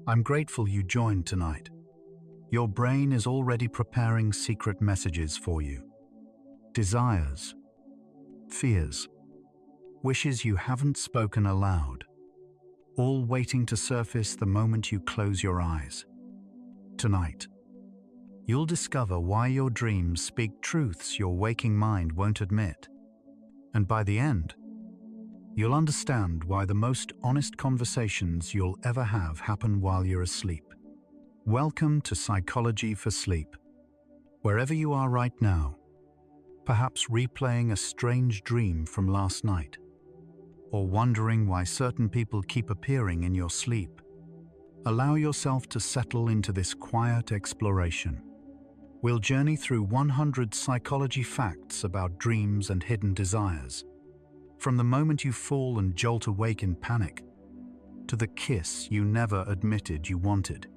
I'm grateful you joined tonight. Your brain is already preparing secret messages for you. Desires, fears, wishes you haven't spoken aloud, all waiting to surface the moment you close your eyes. Tonight, you'll discover why your dreams speak truths your waking mind won't admit. And by the end, you'll understand why the most honest conversations you'll ever have happen while you're asleep. Welcome to Psychology for Sleep. Wherever you are right now, perhaps replaying a strange dream from last night, or wondering why certain people keep appearing in your sleep, allow yourself to settle into this quiet exploration. We'll journey through 100 psychology facts about dreams and hidden desires, from the moment you fall and jolt awake in panic, to the kiss you never admitted you wanted,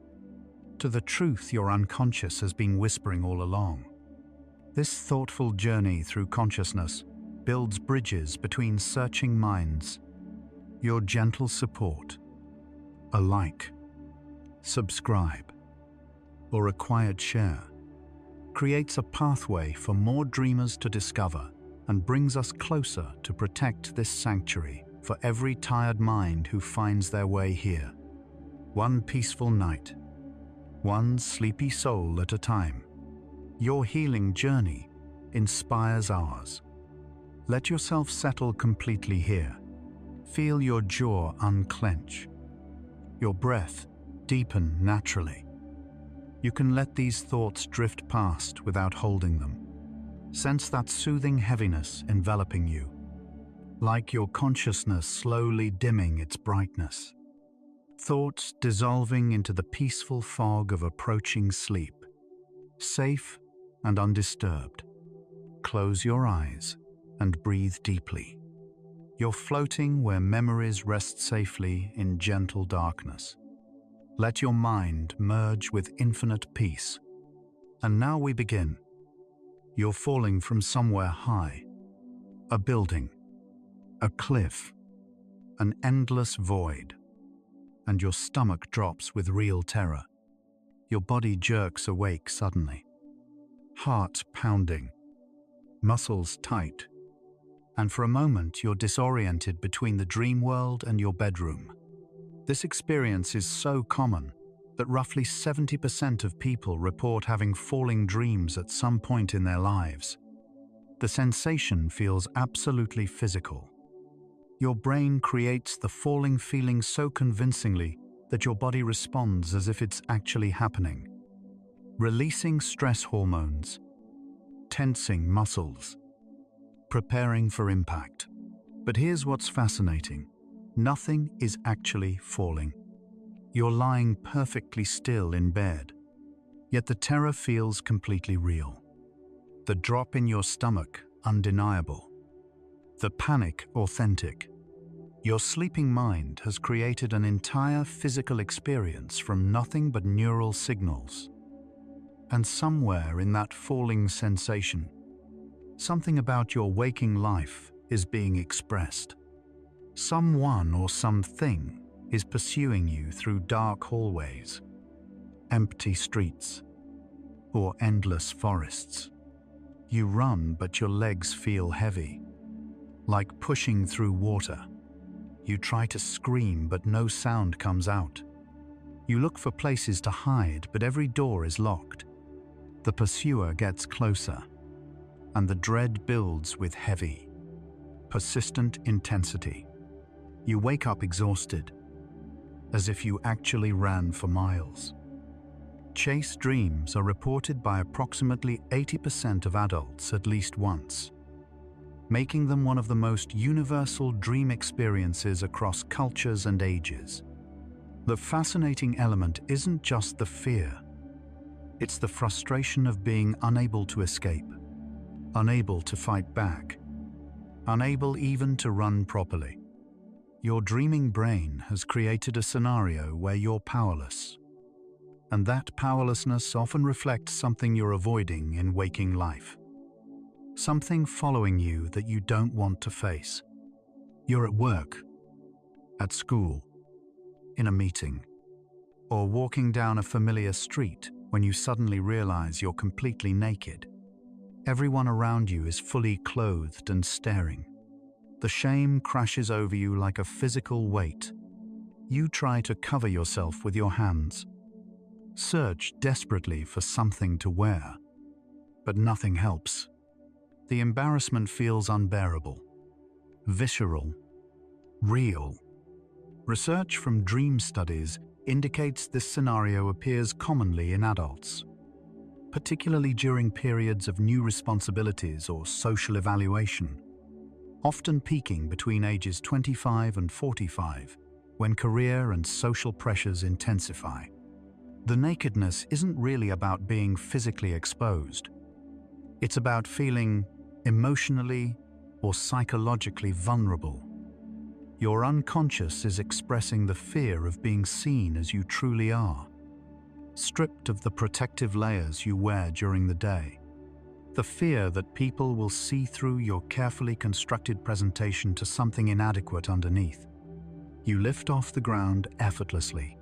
to the truth your unconscious has been whispering all along. This thoughtful journey through consciousness builds bridges between searching minds. Your gentle support, a like, subscribe, or a quiet share, creates a pathway for more dreamers to discover and brings us closer to protect this sanctuary for every tired mind who finds their way here. One peaceful night, one sleepy soul at a time. Your healing journey inspires ours. Let yourself settle completely here. Feel your jaw unclench, your breath deepen naturally. You can let these thoughts drift past without holding them. Sense that soothing heaviness enveloping you, like your consciousness slowly dimming its brightness. Thoughts dissolving into the peaceful fog of approaching sleep, safe and undisturbed. Close your eyes and breathe deeply. You're floating where memories rest safely in gentle darkness. Let your mind merge with infinite peace. And now we begin. You're falling from somewhere high, a building, a cliff, an endless void, and your stomach drops with real terror. Your body jerks awake suddenly, heart pounding, muscles tight, and for a moment you're disoriented between the dream world and your bedroom. This experience is so common that roughly 70% of people report having falling dreams at some point in their lives. The sensation feels absolutely physical. Your brain creates the falling feeling so convincingly that your body responds as if it's actually happening, releasing stress hormones, tensing muscles, preparing for impact. But here's what's fascinating. Nothing is actually falling. You're lying perfectly still in bed, yet the terror feels completely real. The drop in your stomach, undeniable. The panic, authentic. Your sleeping mind has created an entire physical experience from nothing but neural signals. And somewhere in that falling sensation, something about your waking life is being expressed. Someone or something is pursuing you through dark hallways, empty streets, or endless forests. You run, but your legs feel heavy, like pushing through water. You try to scream, but no sound comes out. You look for places to hide, but every door is locked. The pursuer gets closer, and the dread builds with heavy, persistent intensity. You wake up exhausted, as if you actually ran for miles. Chase dreams are reported by approximately 80% of adults at least once, making them one of the most universal dream experiences across cultures and ages. The fascinating element isn't just the fear, it's the frustration of being unable to escape, unable to fight back, unable even to run properly. Your dreaming brain has created a scenario where you're powerless, and that powerlessness often reflects something you're avoiding in waking life. Something following you that you don't want to face. You're at work, at school, in a meeting, or walking down a familiar street when you suddenly realize you're completely naked. Everyone around you is fully clothed and staring. The shame crashes over you like a physical weight. You try to cover yourself with your hands. Search desperately for something to wear. But nothing helps. The embarrassment feels unbearable, visceral, real. Research from dream studies indicates this scenario appears commonly in adults, particularly during periods of new responsibilities or social evaluation, often peaking between ages 25 and 45, when career and social pressures intensify. The nakedness isn't really about being physically exposed. It's about feeling emotionally or psychologically vulnerable. Your unconscious is expressing the fear of being seen as you truly are, stripped of the protective layers you wear during the day. The fear that people will see through your carefully constructed presentation to something inadequate underneath. You lift off the ground effortlessly,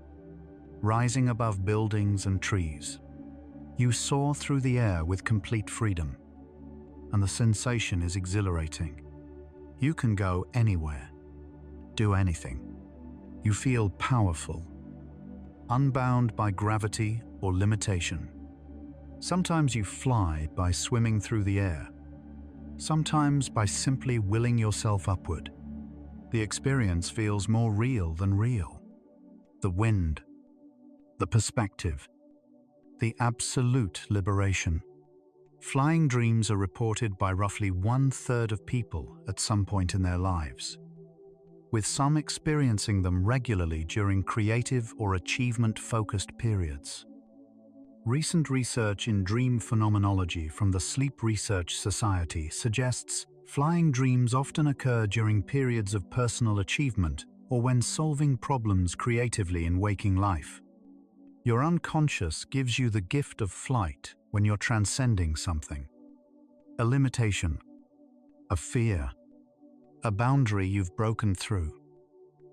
rising above buildings and trees. You soar through the air with complete freedom, and the sensation is exhilarating. You can go anywhere, do anything. You feel powerful, unbound by gravity or limitation. Sometimes you fly by swimming through the air, sometimes by simply willing yourself upward. The experience feels more real than real. The wind, the perspective, the absolute liberation. Flying dreams are reported by roughly 1/3 of people at some point in their lives, with some experiencing them regularly during creative or achievement-focused periods. Recent research in dream phenomenology from the Sleep Research Society suggests flying dreams often occur during periods of personal achievement or when solving problems creatively in waking life. Your unconscious gives you the gift of flight when you're transcending something. A limitation, a fear, a boundary you've broken through.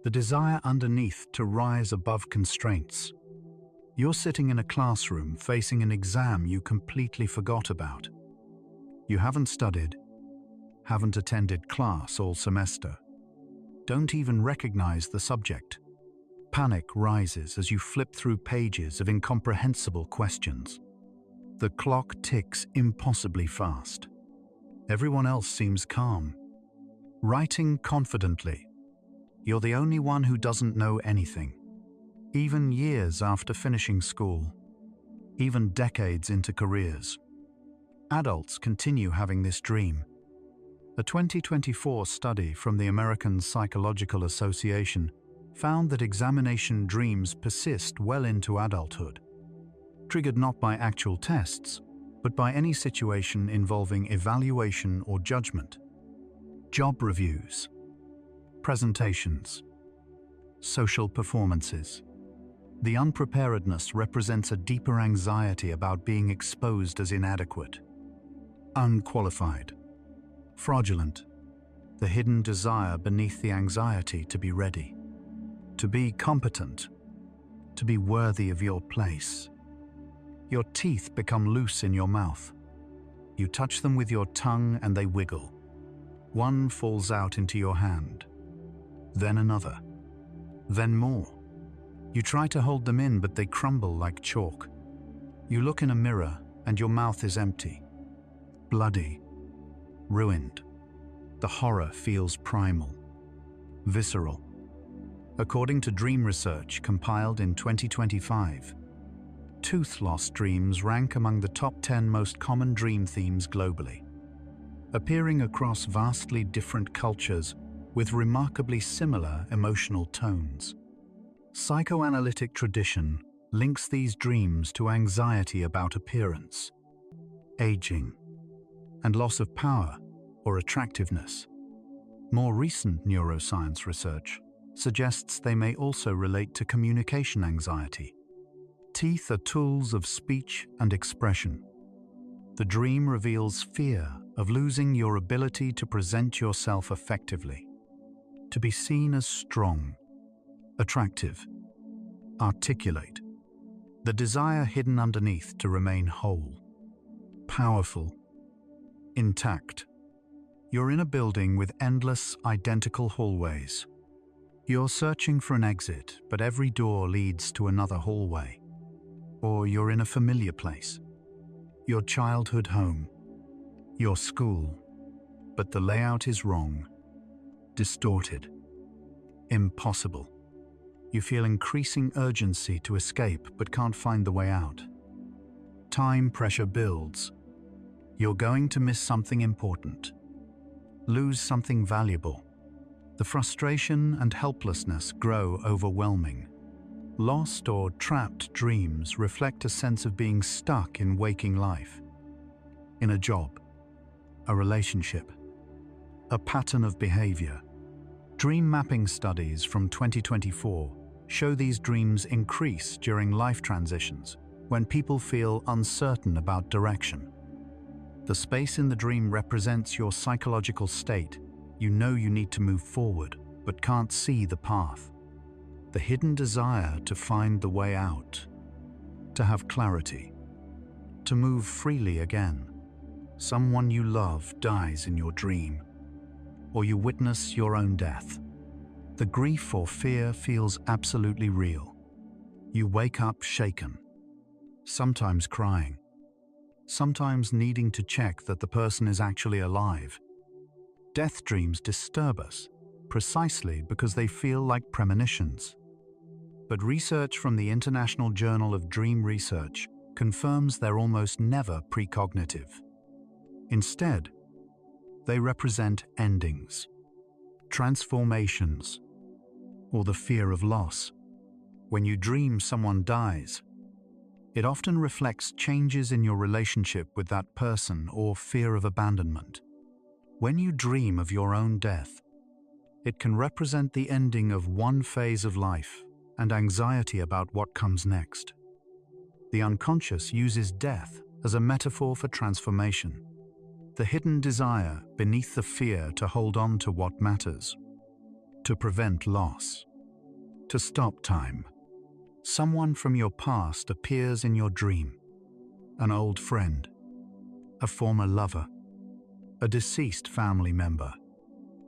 The desire underneath to rise above constraints. You're sitting in a classroom facing an exam you completely forgot about. You haven't studied, haven't attended class all semester, don't even recognize the subject. Panic rises as you flip through pages of incomprehensible questions. The clock ticks impossibly fast. Everyone else seems calm, writing confidently. You're the only one who doesn't know anything. Even years after finishing school, even decades into careers, adults continue having this dream. A 2024 study from the American Psychological Association found that examination dreams persist well into adulthood, triggered not by actual tests, but by any situation involving evaluation or judgment. Job reviews, presentations, social performances. The unpreparedness represents a deeper anxiety about being exposed as inadequate, unqualified, fraudulent, the hidden desire beneath the anxiety to be ready, to be competent, to be worthy of your place. Your teeth become loose in your mouth. You touch them with your tongue and they wiggle. One falls out into your hand, then another, then more. You try to hold them in, but they crumble like chalk. You look in a mirror and your mouth is empty, bloody, ruined. The horror feels primal, visceral. According to dream research compiled in 2025, tooth loss dreams rank among the top 10 most common dream themes globally, appearing across vastly different cultures with remarkably similar emotional tones. Psychoanalytic tradition links these dreams to anxiety about appearance, aging, and loss of power or attractiveness. More recent neuroscience research suggests they may also relate to communication anxiety. Teeth are tools of speech and expression. The dream reveals fear of losing your ability to present yourself effectively, to be seen as strong, attractive, articulate. the desire hidden underneath to remain whole, powerful, intact. You're in a building with endless, identical hallways. You're searching for an exit, but every door leads to another hallway. Or you're in a familiar place, your childhood home, your school, but the layout is wrong, distorted, impossible. You feel increasing urgency to escape but can't find the way out. Time pressure builds. You're going to miss something important, lose something valuable. The frustration and helplessness grow overwhelming. Lost or trapped dreams reflect a sense of being stuck in waking life, in a job, a relationship, a pattern of behavior. Dream mapping studies from 2024 show these dreams increase during life transitions when people feel uncertain about direction. The space in the dream represents your psychological state. You know you need to move forward, but can't see the path. The hidden desire to find the way out, to have clarity, to move freely again. Someone you love dies in your dream, or you witness your own death. The grief or fear feels absolutely real. You wake up shaken, sometimes crying, sometimes needing to check that the person is actually alive. Death dreams disturb us, precisely because they feel like premonitions. But research from the International Journal of Dream Research confirms they're almost never precognitive. Instead, they represent endings, transformations, or the fear of loss. When you dream someone dies, it often reflects changes in your relationship with that person or fear of abandonment. When you dream of your own death, it can represent the ending of one phase of life and anxiety about what comes next. The unconscious uses death as a metaphor for transformation, the hidden desire beneath the fear to hold on to what matters, to prevent loss, to stop time. Someone from your past appears in your dream, an old friend, a former lover, a deceased family member.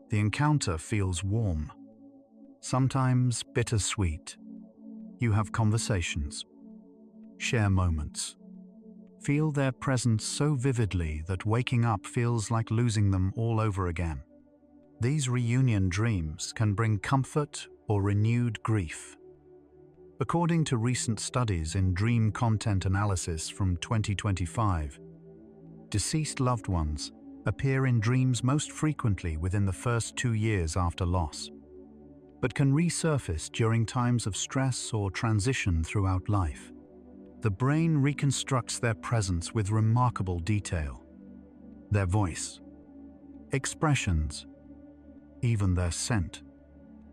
The encounter feels warm, sometimes bittersweet. You have conversations, share moments, feel their presence so vividly that waking up feels like losing them all over again. These reunion dreams can bring comfort or renewed grief. According to recent studies in dream content analysis from 2025, deceased loved ones appear in dreams most frequently within the first 2 years after loss, but can resurface during times of stress or transition throughout life. The brain reconstructs their presence with remarkable detail. Their voice, expressions, even their scent.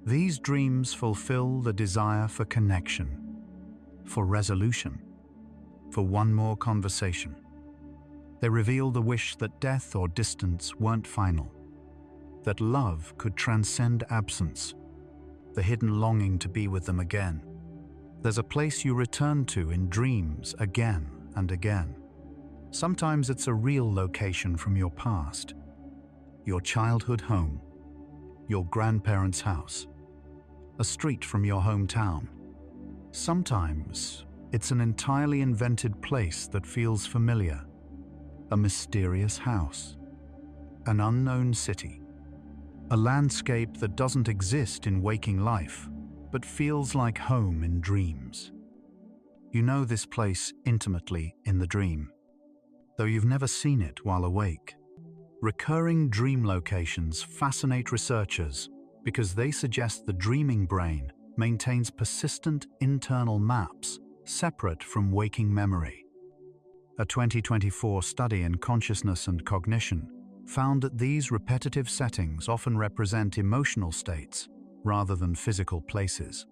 These dreams fulfill the desire for connection, for resolution, for one more conversation. They reveal the wish that death or distance weren't final, that love could transcend absence, the hidden longing to be with them again. There's a place you return to in dreams again and again. Sometimes it's a real location from your past, your childhood home, your grandparents' house, a street from your hometown. Sometimes it's an entirely invented place that feels familiar, a mysterious house, an unknown city, a landscape that doesn't exist in waking life, but feels like home in dreams. You know this place intimately in the dream, though you've never seen it while awake. Recurring dream locations fascinate researchers because they suggest the dreaming brain maintains persistent internal maps separate from waking memory. A 2024 study in consciousness and cognition found that these repetitive settings often represent emotional states rather than physical places.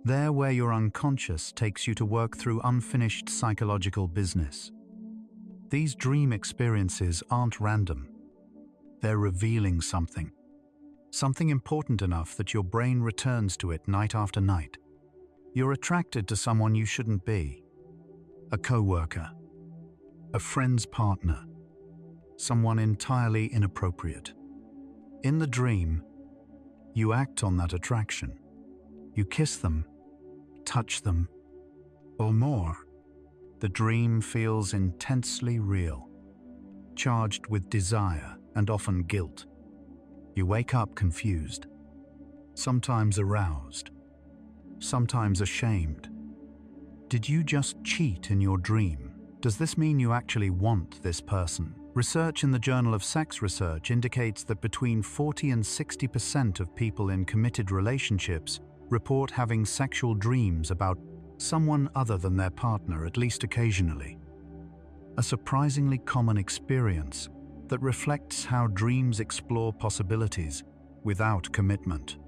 They're where your unconscious takes you to work through unfinished psychological business. These dream experiences aren't random. They're revealing something important enough that your brain returns to it night after night. You're attracted to someone you shouldn't be. A co-worker, a friend's partner, someone entirely inappropriate. In the dream, you act on that attraction. You kiss them, touch them, or more. The dream feels intensely real, charged with desire and often guilt. You wake up confused, sometimes aroused, sometimes ashamed. Did you just cheat in your dream? Does this mean you actually want this person? Research in the Journal of Sex Research indicates that between 40 and 60% of people in committed relationships report having sexual dreams about someone other than their partner at least occasionally. A surprisingly common experience that reflects how dreams explore possibilities without commitment.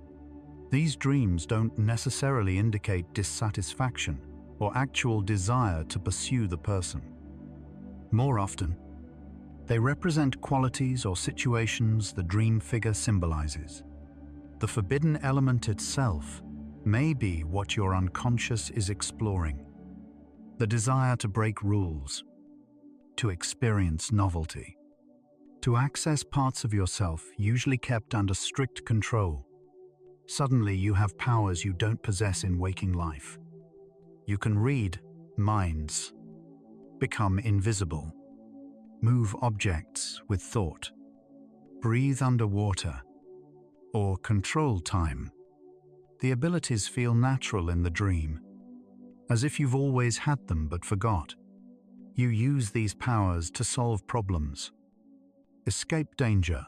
These dreams don't necessarily indicate dissatisfaction or actual desire to pursue the person. More often, they represent qualities or situations the dream figure symbolizes. The forbidden element itself may be what your unconscious is exploring. The desire to break rules, to experience novelty, to access parts of yourself usually kept under strict control. Suddenly you have powers you don't possess in waking life. You can read minds, become invisible, move objects with thought, breathe underwater, or control time. The abilities feel natural in the dream, as if you've always had them but forgot. You use these powers to solve problems, escape danger,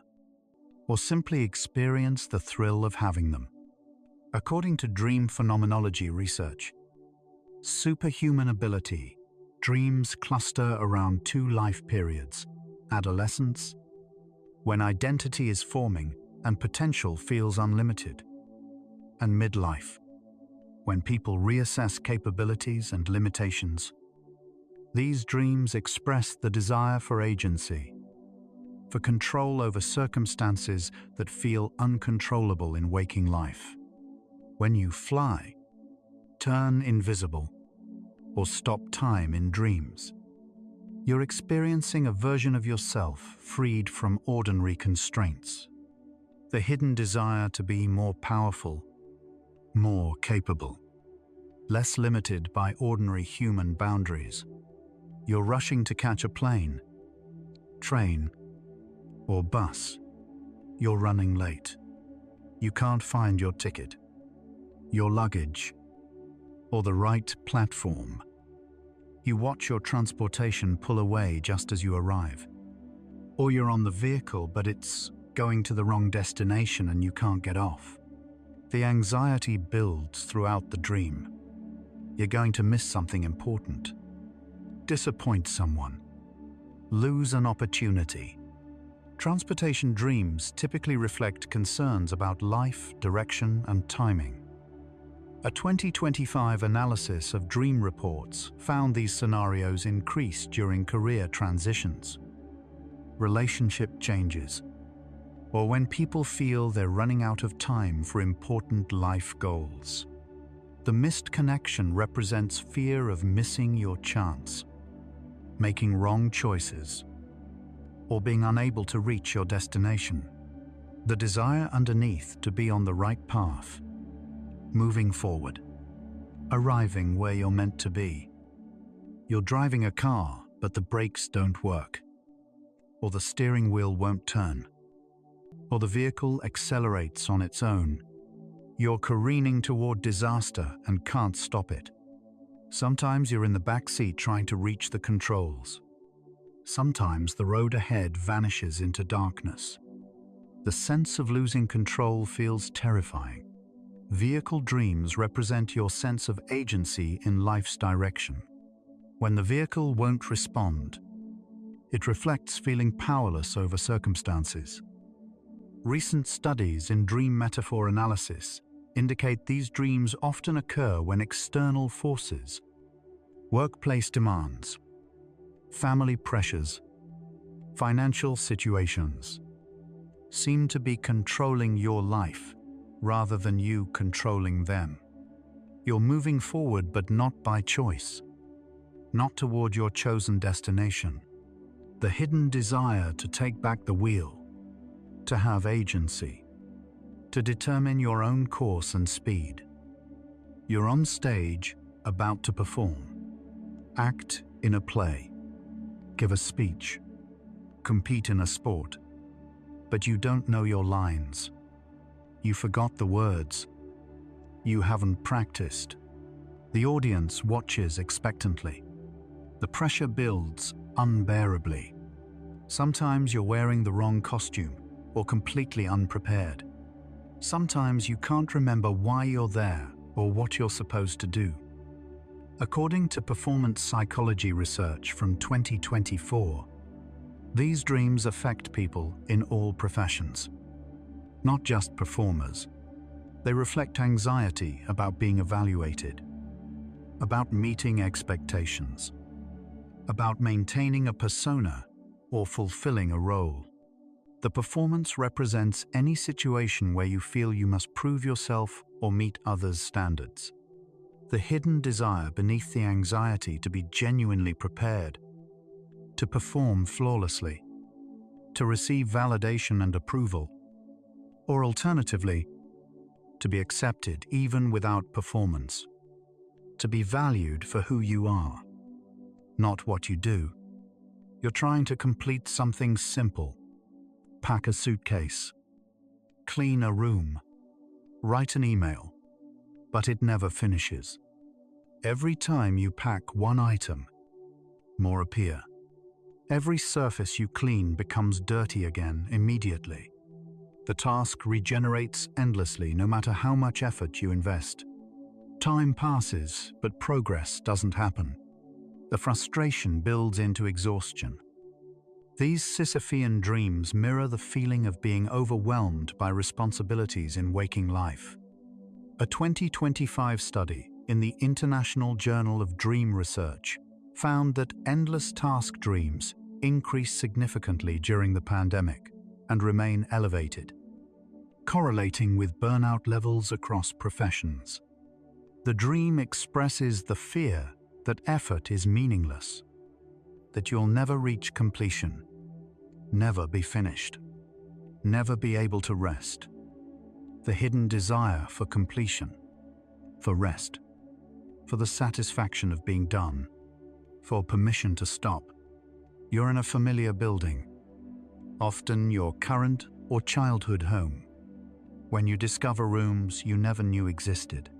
or simply experience the thrill of having them. According to dream phenomenology research, superhuman ability dreams cluster around two life periods: adolescence, when identity is forming and potential feels unlimited, and midlife, when people reassess capabilities and limitations. These dreams express the desire for agency, for control over circumstances that feel uncontrollable in waking life. When you fly, turn invisible, or stop time in dreams, you're experiencing a version of yourself freed from ordinary constraints. The hidden desire to be more powerful, more capable, less limited by ordinary human boundaries. You're rushing to catch a plane, train, or bus. You're running late. You can't find your ticket, your luggage, or the right platform. You watch your transportation pull away just as you arrive. Or you're on the vehicle, but it's going to the wrong destination and you can't get off. The anxiety builds throughout the dream. You're going to miss something important, disappoint someone, lose an opportunity. Transportation dreams typically reflect concerns about life, direction, and timing. A 2025 analysis of dream reports found these scenarios increase during career transitions, relationship changes, or when people feel they're running out of time for important life goals. The missed connection represents fear of missing your chance, making wrong choices, or being unable to reach your destination. The desire underneath to be on the right path, moving forward, arriving where you're meant to be. You're driving a car, but the brakes don't work, or the steering wheel won't turn, or the vehicle accelerates on its own. You're careening toward disaster and can't stop it. Sometimes you're in the back seat trying to reach the controls. Sometimes the road ahead vanishes into darkness. The sense of losing control feels terrifying. Vehicle dreams represent your sense of agency in life's direction. When the vehicle won't respond, it reflects feeling powerless over circumstances. Recent studies in dream metaphor analysis indicate these dreams often occur when external forces, workplace demands, family pressures, financial situations, seem to be controlling your life rather than you controlling them. You're moving forward, but not by choice, not toward your chosen destination. The hidden desire to take back the wheel, to have agency, to determine your own course and speed. You're on stage, about to perform. Act in a play, give a speech, compete in a sport, but you don't know your lines. You forgot the words. You haven't practiced. The audience watches expectantly. The pressure builds unbearably. Sometimes you're wearing the wrong costume or completely unprepared. Sometimes you can't remember why you're there or what you're supposed to do. According to performance psychology research from 2024, these dreams affect people in all professions, not just performers. They reflect anxiety about being evaluated, about meeting expectations, about maintaining a persona or fulfilling a role. The performance represents any situation where you feel you must prove yourself or meet others' standards. The hidden desire beneath the anxiety to be genuinely prepared, to perform flawlessly, to receive validation and approval, or alternatively, to be accepted even without performance, to be valued for who you are, not what you do. You're trying to complete something simple: pack a suitcase, clean a room, write an email, but it never finishes. Every time you pack one item, more appear. Every surface you clean becomes dirty again immediately. The task regenerates endlessly no matter how much effort you invest. Time passes, but progress doesn't happen. The frustration builds into exhaustion. These Sisyphean dreams mirror the feeling of being overwhelmed by responsibilities in waking life. A 2025 study in the International Journal of Dream Research found that endless task dreams increased significantly during the pandemic and remain elevated, correlating with burnout levels across professions. The dream expresses the fear that effort is meaningless, that you'll never reach completion, never be finished, never be able to rest. The hidden desire for completion, for rest, for the satisfaction of being done, for permission to stop. You're in a familiar building, often your current or childhood home, when you discover rooms you never knew existed.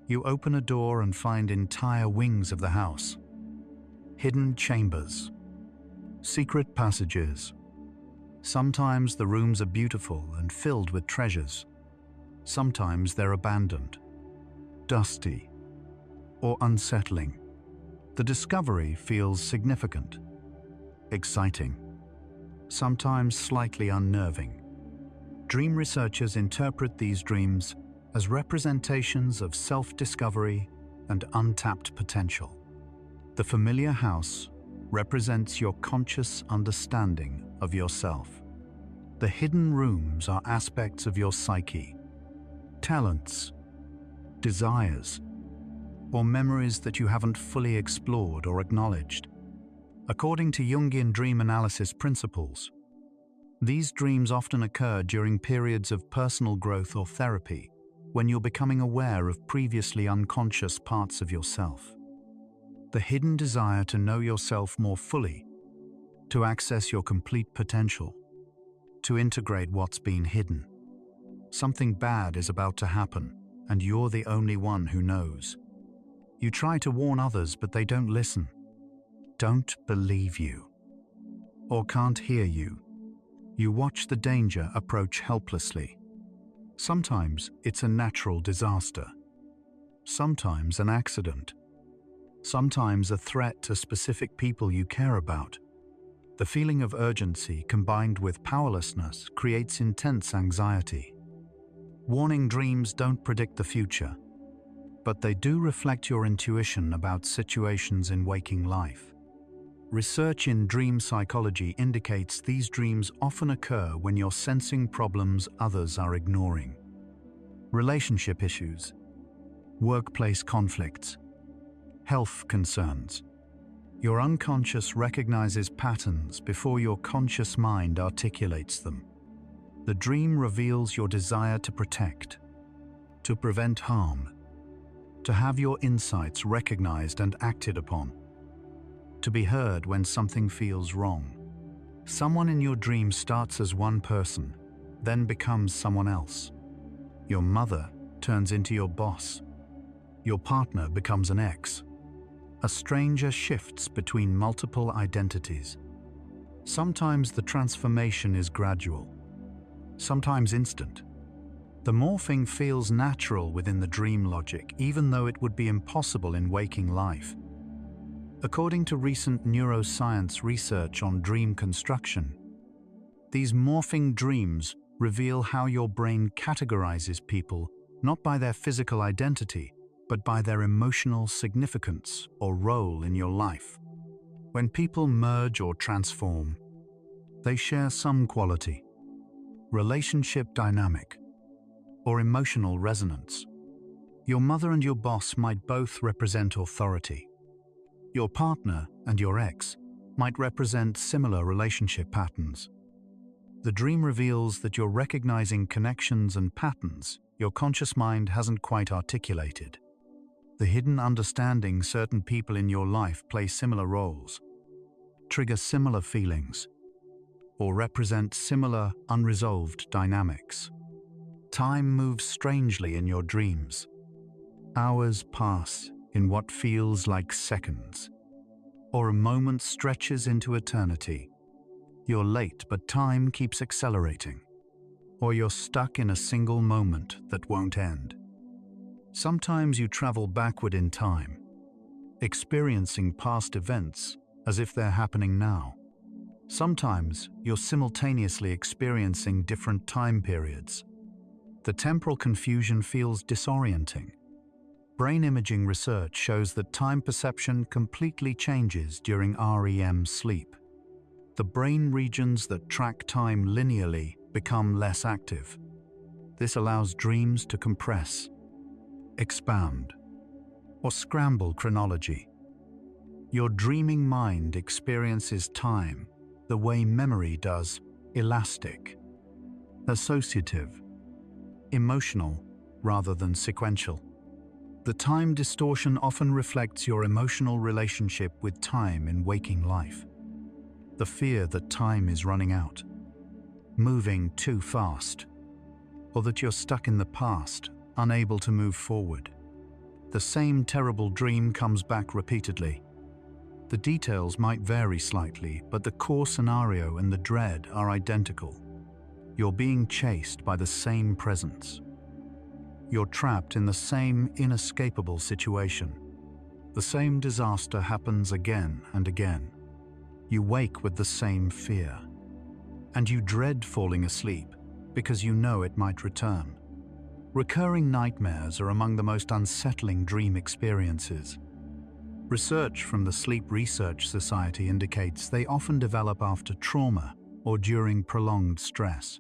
You open a door and find entire wings of the house, hidden chambers, secret passages. Sometimes the rooms are beautiful and filled with treasures. Sometimes they're abandoned, dusty, or unsettling. The discovery feels significant, exciting, sometimes slightly unnerving. Dream researchers interpret these dreams as representations of self-discovery and untapped potential. The familiar house represents your conscious understanding of yourself. The hidden rooms are aspects of your psyche, talents, desires, or memories that you haven't fully explored or acknowledged. According to Jungian dream analysis principles, these dreams often occur during periods of personal growth or therapy, when you're becoming aware of previously unconscious parts of yourself. The hidden desire to know yourself more fully, to access your complete potential, to integrate what's been hidden. Something bad is about to happen, and you're the only one who knows. You try to warn others, but they don't listen, don't believe you, or can't hear you. You watch the danger approach helplessly. Sometimes it's a natural disaster, sometimes an accident, sometimes a threat to specific people you care about. The feeling of urgency combined with powerlessness creates intense anxiety. Warning dreams don't predict the future, but they do reflect your intuition about situations in waking life. Research in dream psychology indicates these dreams often occur when you're sensing problems others are ignoring. Relationship issues, workplace conflicts, health concerns. Your unconscious recognizes patterns before your conscious mind articulates them. The dream reveals your desire to protect, to prevent harm, to have your insights recognized and acted upon, to be heard when something feels wrong. Someone in your dream starts as one person, then becomes someone else. Your mother turns into your boss. Your partner becomes an ex. A stranger shifts between multiple identities. Sometimes the transformation is gradual, sometimes instant. The morphing feels natural within the dream logic, even though it would be impossible in waking life. According to recent neuroscience research on dream construction, these morphing dreams reveal how your brain categorizes people not by their physical identity, but by their emotional significance or role in your life. When people merge or transform, they share some quality, relationship dynamic, or emotional resonance. Your mother and your boss might both represent authority. Your partner and your ex might represent similar relationship patterns. The dream reveals that you're recognizing connections and patterns your conscious mind hasn't quite articulated. The hidden understanding certain people in your life play similar roles, trigger similar feelings, or represent similar unresolved dynamics. Time moves strangely in your dreams. Hours pass in what feels like seconds, or a moment stretches into eternity. You're late, but time keeps accelerating, or you're stuck in a single moment that won't end. Sometimes you travel backward in time, experiencing past events as if they're happening now. Sometimes you're simultaneously experiencing different time periods. The temporal confusion feels disorienting. Brain imaging research shows that time perception completely changes during REM sleep. The brain regions that track time linearly become less active. This allows dreams to compress, expand, or scramble chronology. Your dreaming mind experiences time the way memory does: elastic, associative, emotional rather than sequential. The time distortion often reflects your emotional relationship with time in waking life. The fear that time is running out, moving too fast, or that you're stuck in the past, unable to move forward. The same terrible dream comes back repeatedly. The details might vary slightly, but the core scenario and the dread are identical. You're being chased by the same presence. You're trapped in the same inescapable situation. The same disaster happens again and again. You wake with the same fear. And you dread falling asleep because you know it might return. Recurring nightmares are among the most unsettling dream experiences. Research from the Sleep Research Society indicates they often develop after trauma or during prolonged stress.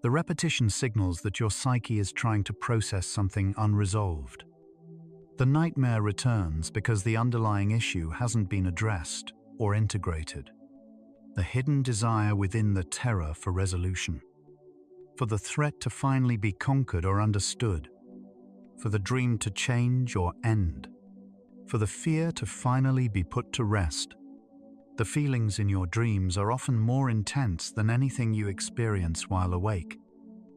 The repetition signals that your psyche is trying to process something unresolved. The nightmare returns because the underlying issue hasn't been addressed or integrated. The hidden desire within the terror for resolution, for the threat to finally be conquered or understood, for the dream to change or end, for the fear to finally be put to rest. The feelings in your dreams are often more intense than anything you experience while awake.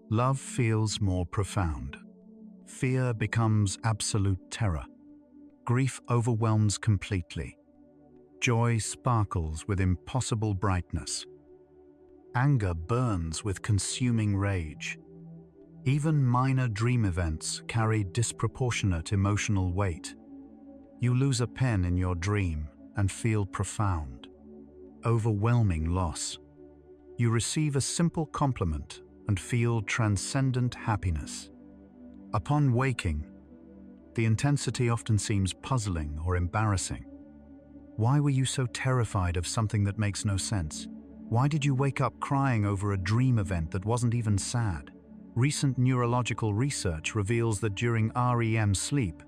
Love feels more profound. Fear becomes absolute terror. Grief overwhelms completely. Joy sparkles with impossible brightness. Anger burns with consuming rage. Even minor dream events carry disproportionate emotional weight. You lose a pen in your dream and feel profound, overwhelming loss. You receive a simple compliment and feel transcendent happiness. Upon waking, the intensity often seems puzzling or embarrassing. Why were you so terrified of something that makes no sense? Why did you wake up crying over a dream event that wasn't even sad? Recent neurological research reveals that during REM sleep,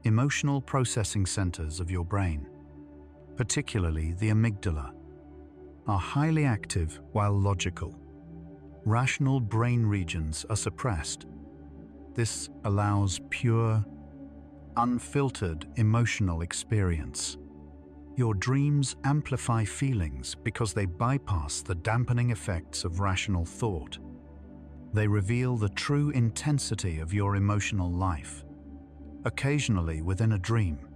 emotional processing centers of your brain, particularly the amygdala, are highly active while logical. Rational brain regions are suppressed. This allows pure, unfiltered emotional experience. Your dreams amplify feelings because they bypass the dampening effects of rational thought. They reveal the true intensity of your emotional life. Occasionally, within a dream,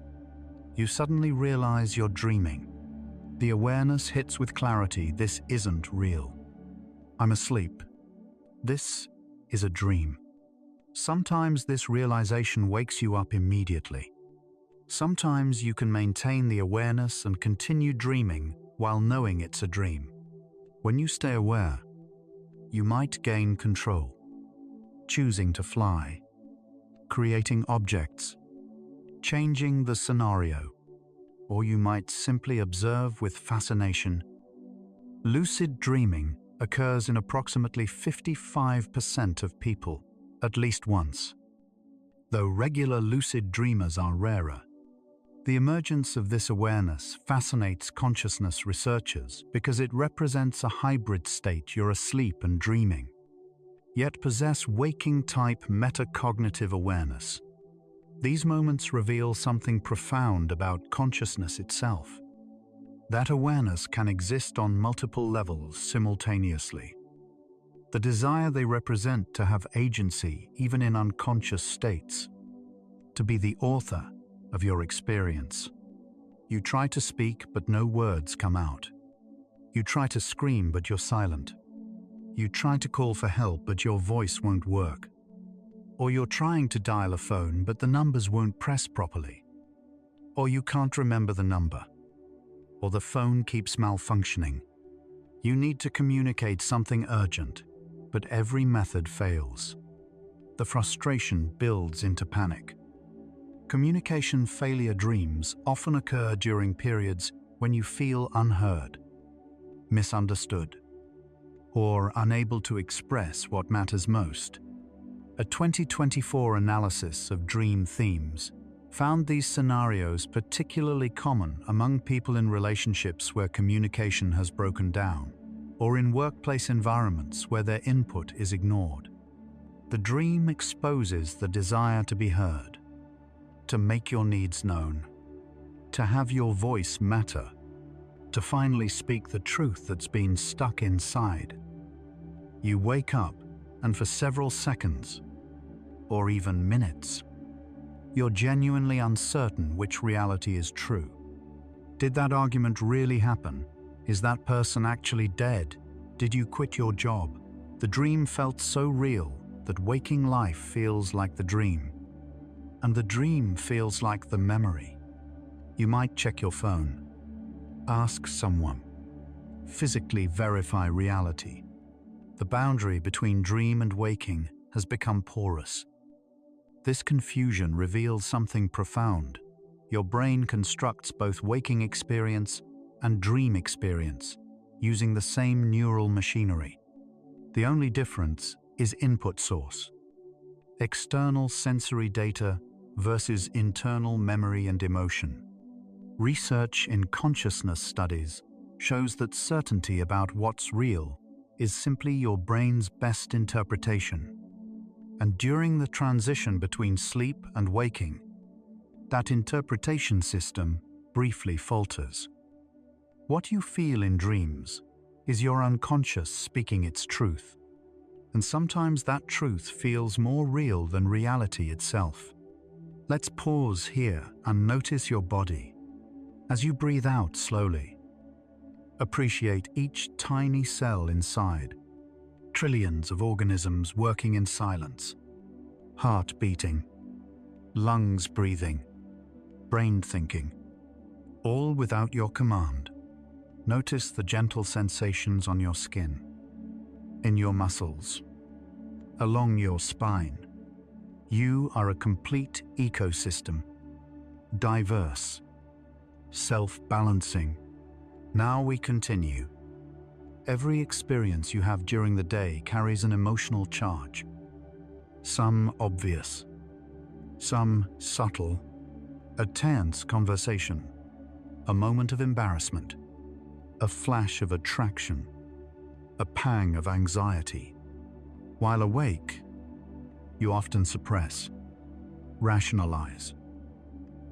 you suddenly realize you're dreaming. The awareness hits with clarity. This isn't real. I'm asleep. This is a dream. Sometimes this realization wakes you up immediately. Sometimes you can maintain the awareness and continue dreaming while knowing it's a dream. When you stay aware, you might gain control, choosing to fly, creating objects, changing the scenario, or you might simply observe with fascination. Lucid dreaming occurs in approximately 55% of people, at least once. Though regular lucid dreamers are rarer, the emergence of this awareness fascinates consciousness researchers because it represents a hybrid state. You're asleep and dreaming, yet possess waking-type metacognitive awareness. These moments reveal something profound about consciousness itself. That awareness can exist on multiple levels simultaneously. The desire they represent to have agency even in unconscious states, to be the author of your experience. You try to speak, but no words come out. You try to scream, but you're silent. You try to call for help, but your voice won't work. Or you're trying to dial a phone, but the numbers won't press properly. Or you can't remember the number. Or the phone keeps malfunctioning. You need to communicate something urgent, but every method fails. The frustration builds into panic. Communication failure dreams often occur during periods when you feel unheard, misunderstood, or unable to express what matters most. A 2024 analysis of dream themes found these scenarios particularly common among people in relationships where communication has broken down, or in workplace environments where their input is ignored. The dream exposes the desire to be heard, to make your needs known, to have your voice matter, to finally speak the truth that's been stuck inside. You wake up, and for several seconds, or even minutes, you're genuinely uncertain which reality is true. Did that argument really happen? Is that person actually dead? Did you quit your job? The dream felt so real that waking life feels like the dream, and the dream feels like the memory. You might check your phone, ask someone, physically verify reality. The boundary between dream and waking has become porous. This confusion reveals something profound. Your brain constructs both waking experience and dream experience using the same neural machinery. The only difference is input source. External sensory data versus internal memory and emotion. Research in consciousness studies shows that certainty about what's real is simply your brain's best interpretation. And during the transition between sleep and waking, that interpretation system briefly falters. What you feel in dreams is your unconscious speaking its truth, and sometimes that truth feels more real than reality itself. Let's pause here and notice your body. As you breathe out slowly, appreciate each tiny cell inside. Trillions of organisms working in silence. Heart beating, lungs breathing, brain thinking, all without your command. Notice the gentle sensations on your skin, in your muscles, along your spine. You are a complete ecosystem, diverse, self-balancing. Now we continue. Every experience you have during the day carries an emotional charge. Some obvious, some subtle. A tense conversation, a moment of embarrassment, a flash of attraction, a pang of anxiety. While awake, you often suppress, rationalize,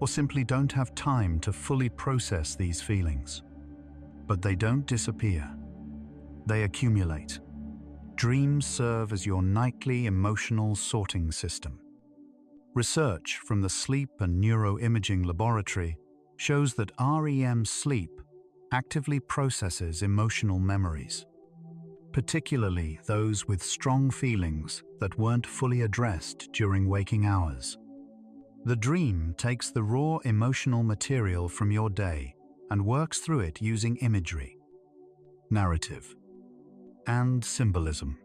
or simply don't have time to fully process these feelings. But they don't disappear. They accumulate. Dreams serve as your nightly emotional sorting system. Research from the Sleep and Neuroimaging Laboratory shows that REM sleep actively processes emotional memories, particularly those with strong feelings that weren't fully addressed during waking hours. The dream takes the raw emotional material from your day and works through it using imagery, narrative, and symbolism.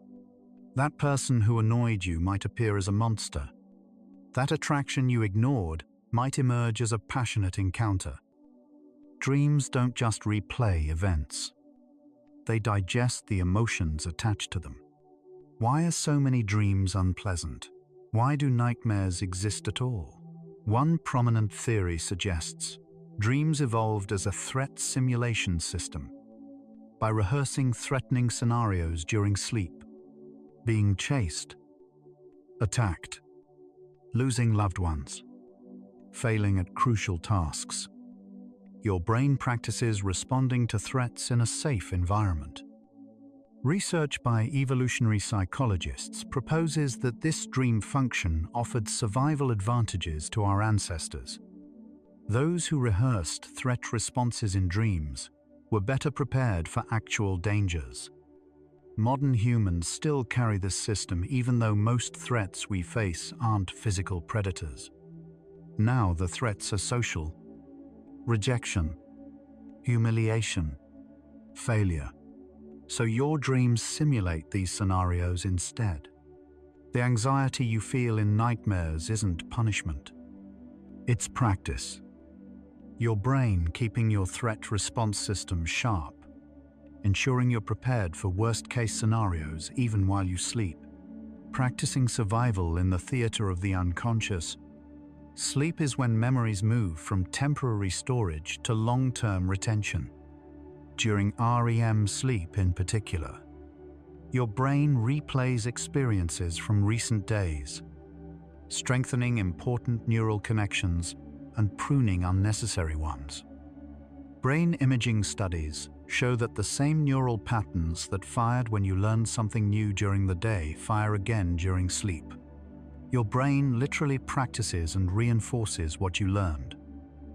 That person who annoyed you might appear as a monster. That attraction you ignored might emerge as a passionate encounter. Dreams don't just replay events. They digest the emotions attached to them. Why are so many dreams unpleasant? Why do nightmares exist at all? One prominent theory suggests dreams evolved as a threat simulation system. By rehearsing threatening scenarios during sleep, being chased, attacked, losing loved ones, failing at crucial tasks. Your brain practices responding to threats in a safe environment. Research by evolutionary psychologists proposes that this dream function offered survival advantages to our ancestors. Those who rehearsed threat responses in dreams were better prepared for actual dangers. Modern humans still carry this system even though most threats we face aren't physical predators. Now the threats are social. Rejection, humiliation, failure. So your dreams simulate these scenarios instead. The anxiety you feel in nightmares isn't punishment. It's practice. Your brain keeping your threat response system sharp, ensuring you're prepared for worst-case scenarios even while you sleep. Practicing survival in the theater of the unconscious. Sleep is when memories move from temporary storage to long-term retention. During REM sleep in particular, your brain replays experiences from recent days, strengthening important neural connections and pruning unnecessary ones. Brain imaging studies show that the same neural patterns that fired when you learned something new during the day fire again during sleep. Your brain literally practices and reinforces what you learned.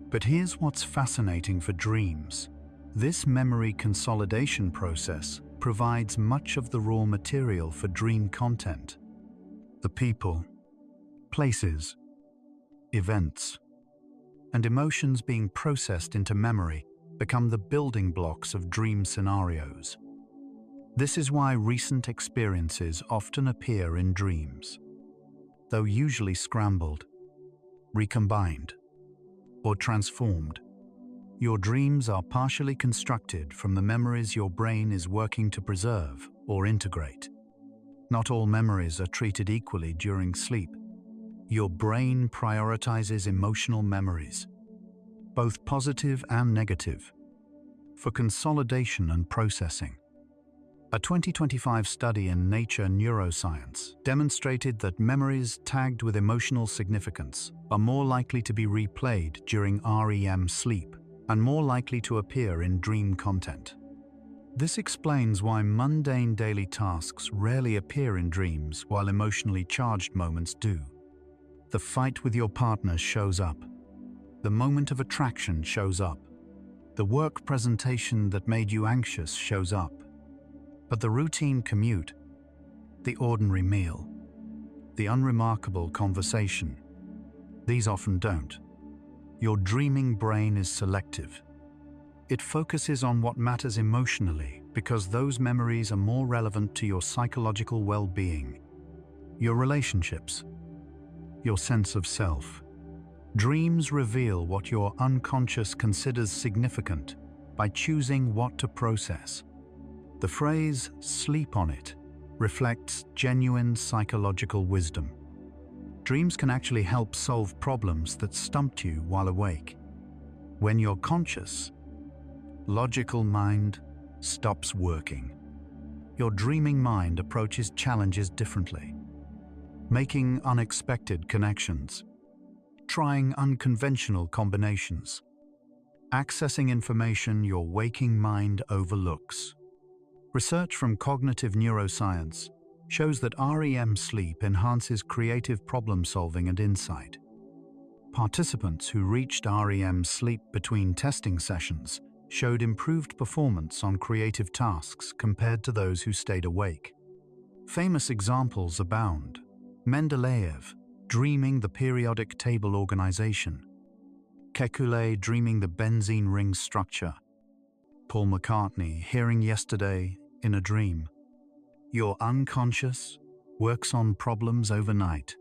But here's what's fascinating for dreams. This memory consolidation process provides much of the raw material for dream content. The people, places, events, and emotions being processed into memory become the building blocks of dream scenarios. This is why recent experiences often appear in dreams. Though usually scrambled, recombined, or transformed, your dreams are partially constructed from the memories your brain is working to preserve or integrate. Not all memories are treated equally during sleep. Your brain prioritizes emotional memories, both positive and negative, for consolidation and processing. A 2025 study in Nature Neuroscience demonstrated that memories tagged with emotional significance are more likely to be replayed during REM sleep and more likely to appear in dream content. This explains why mundane daily tasks rarely appear in dreams while emotionally charged moments do. The fight with your partner shows up. The moment of attraction shows up. The work presentation that made you anxious shows up. But the routine commute, the ordinary meal, the unremarkable conversation, these often don't. Your dreaming brain is selective. It focuses on what matters emotionally because those memories are more relevant to your psychological well-being, your relationships, your sense of self. Dreams reveal what your unconscious considers significant by choosing what to process. The phrase "sleep on it" reflects genuine psychological wisdom. Dreams can actually help solve problems that stumped you while awake. When you're conscious, logical mind stops working. Your dreaming mind approaches challenges differently, making unexpected connections, trying unconventional combinations, accessing information your waking mind overlooks. Research from cognitive neuroscience shows that REM sleep enhances creative problem-solving and insight. Participants who reached REM sleep between testing sessions showed improved performance on creative tasks compared to those who stayed awake. Famous examples abound. Mendeleev dreaming the periodic table organization, Kekulé dreaming the benzene ring structure, Paul McCartney hearing Yesterday in a dream. Your unconscious works on problems overnight,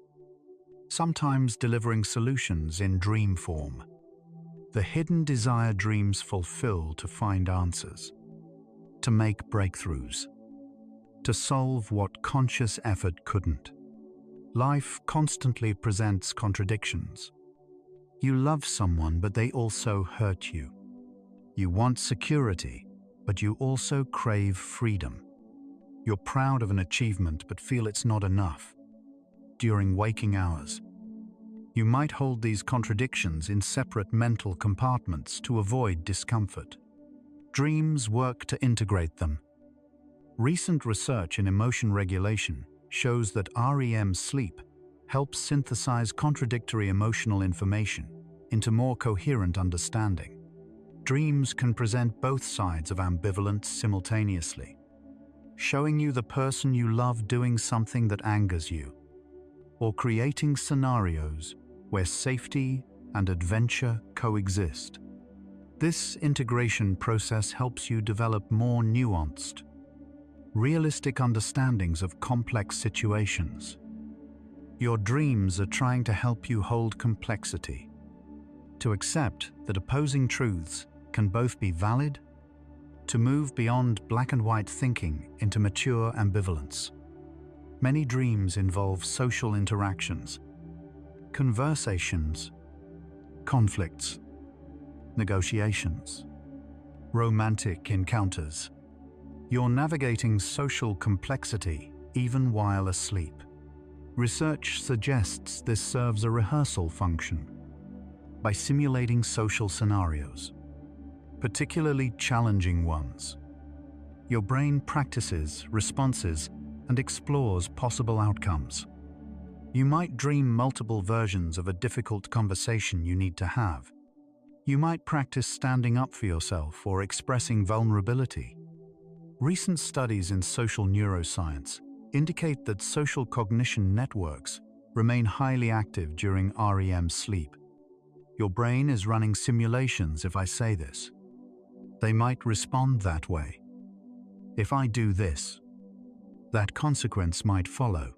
sometimes delivering solutions in dream form. The hidden desire dreams fulfill to find answers, to make breakthroughs, to solve what conscious effort couldn't. Life constantly presents contradictions. You love someone, but they also hurt you. You want security, but you also crave freedom. You're proud of an achievement but feel it's not enough. During waking hours, you might hold these contradictions in separate mental compartments to avoid discomfort. Dreams work to integrate them. Recent research in emotion regulation shows that REM sleep helps synthesize contradictory emotional information into more coherent understanding. Dreams can present both sides of ambivalence simultaneously, showing you the person you love doing something that angers you, or creating scenarios where safety and adventure coexist. This integration process helps you develop more nuanced, realistic understandings of complex situations. Your dreams are trying to help you hold complexity, to accept that opposing truths can both be valid, to move beyond black and white thinking into mature ambivalence. Many dreams involve social interactions, conversations, conflicts, negotiations, romantic encounters. You're navigating social complexity even while asleep. Research suggests this serves a rehearsal function by simulating social scenarios, particularly challenging ones. Your brain practices responses and explores possible outcomes. You might dream multiple versions of a difficult conversation you need to have. You might practice standing up for yourself or expressing vulnerability. Recent studies in social neuroscience indicate that social cognition networks remain highly active during REM sleep. Your brain is running simulations if I say this. They might respond that way. If I do this, that consequence might follow.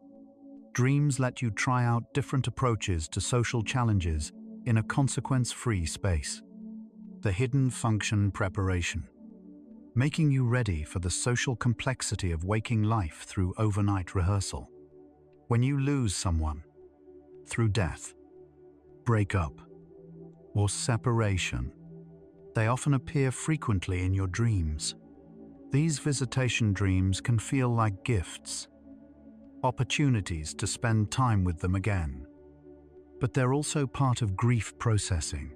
Dreams let you try out different approaches to social challenges in a consequence-free space. The hidden function preparation, making you ready for the social complexity of waking life through overnight rehearsal. When you lose someone, through death, breakup, or separation, they often appear frequently in your dreams. These visitation dreams can feel like gifts, opportunities to spend time with them again. But they're also part of grief processing.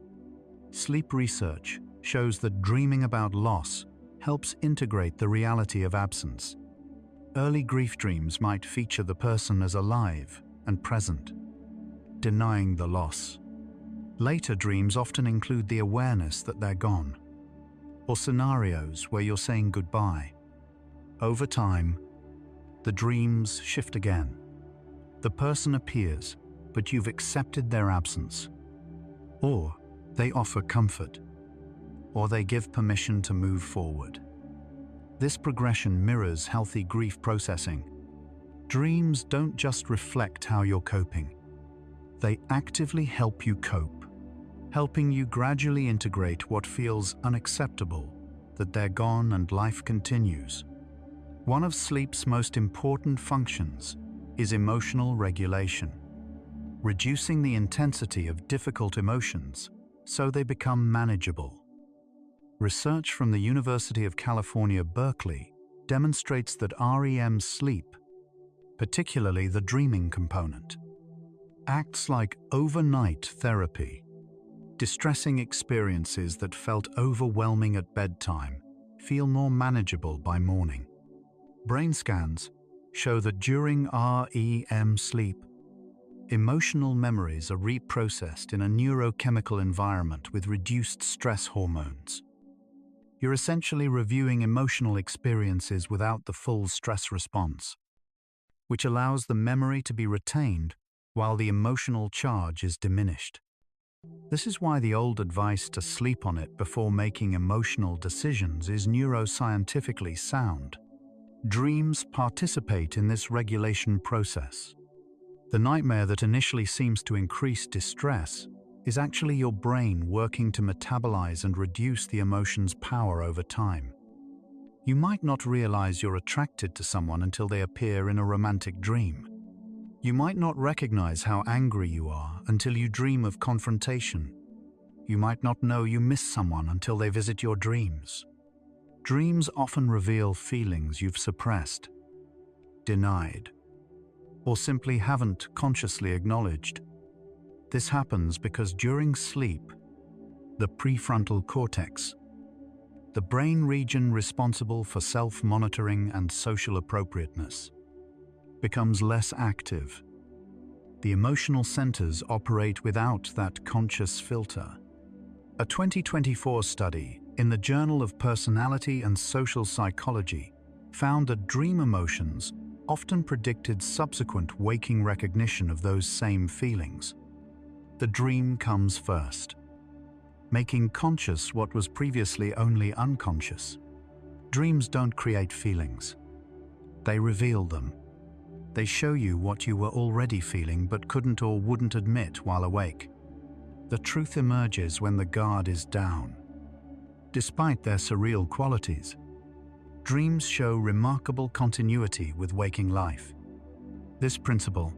Sleep research shows that dreaming about loss helps integrate the reality of absence. Early grief dreams might feature the person as alive and present, denying the loss. Later dreams often include the awareness that they're gone, or scenarios where you're saying goodbye. Over time, the dreams shift again. The person appears, but you've accepted their absence. Or they offer comfort, or they give permission to move forward. This progression mirrors healthy grief processing. Dreams don't just reflect how you're coping. They actively help you cope, helping you gradually integrate what feels unacceptable, that they're gone and life continues. One of sleep's most important functions is emotional regulation, reducing the intensity of difficult emotions so they become manageable. Research from the University of California, Berkeley, demonstrates that REM sleep, particularly the dreaming component, acts like overnight therapy. Distressing experiences that felt overwhelming at bedtime feel more manageable by morning. Brain scans show that during REM sleep, emotional memories are reprocessed in a neurochemical environment with reduced stress hormones. You're essentially reviewing emotional experiences without the full stress response, which allows the memory to be retained while the emotional charge is diminished. This is why the old advice to sleep on it before making emotional decisions is neuroscientifically sound. Dreams participate in this regulation process. The nightmare that initially seems to increase distress is actually your brain working to metabolize and reduce the emotion's power over time. You might not realize you're attracted to someone until they appear in a romantic dream. You might not recognize how angry you are until you dream of confrontation. You might not know you miss someone until they visit your dreams. Dreams often reveal feelings you've suppressed, denied, or simply haven't consciously acknowledged. This happens because during sleep, the prefrontal cortex, the brain region responsible for self-monitoring and social appropriateness, becomes less active. The emotional centers operate without that conscious filter. A 2024 study in the Journal of Personality and Social Psychology found that dream emotions often predicted subsequent waking recognition of those same feelings. The dream comes first, making conscious what was previously only unconscious. Dreams don't create feelings. They reveal them. They show you what you were already feeling but couldn't or wouldn't admit while awake. The truth emerges when the guard is down. Despite their surreal qualities, dreams show remarkable continuity with waking life. This principle,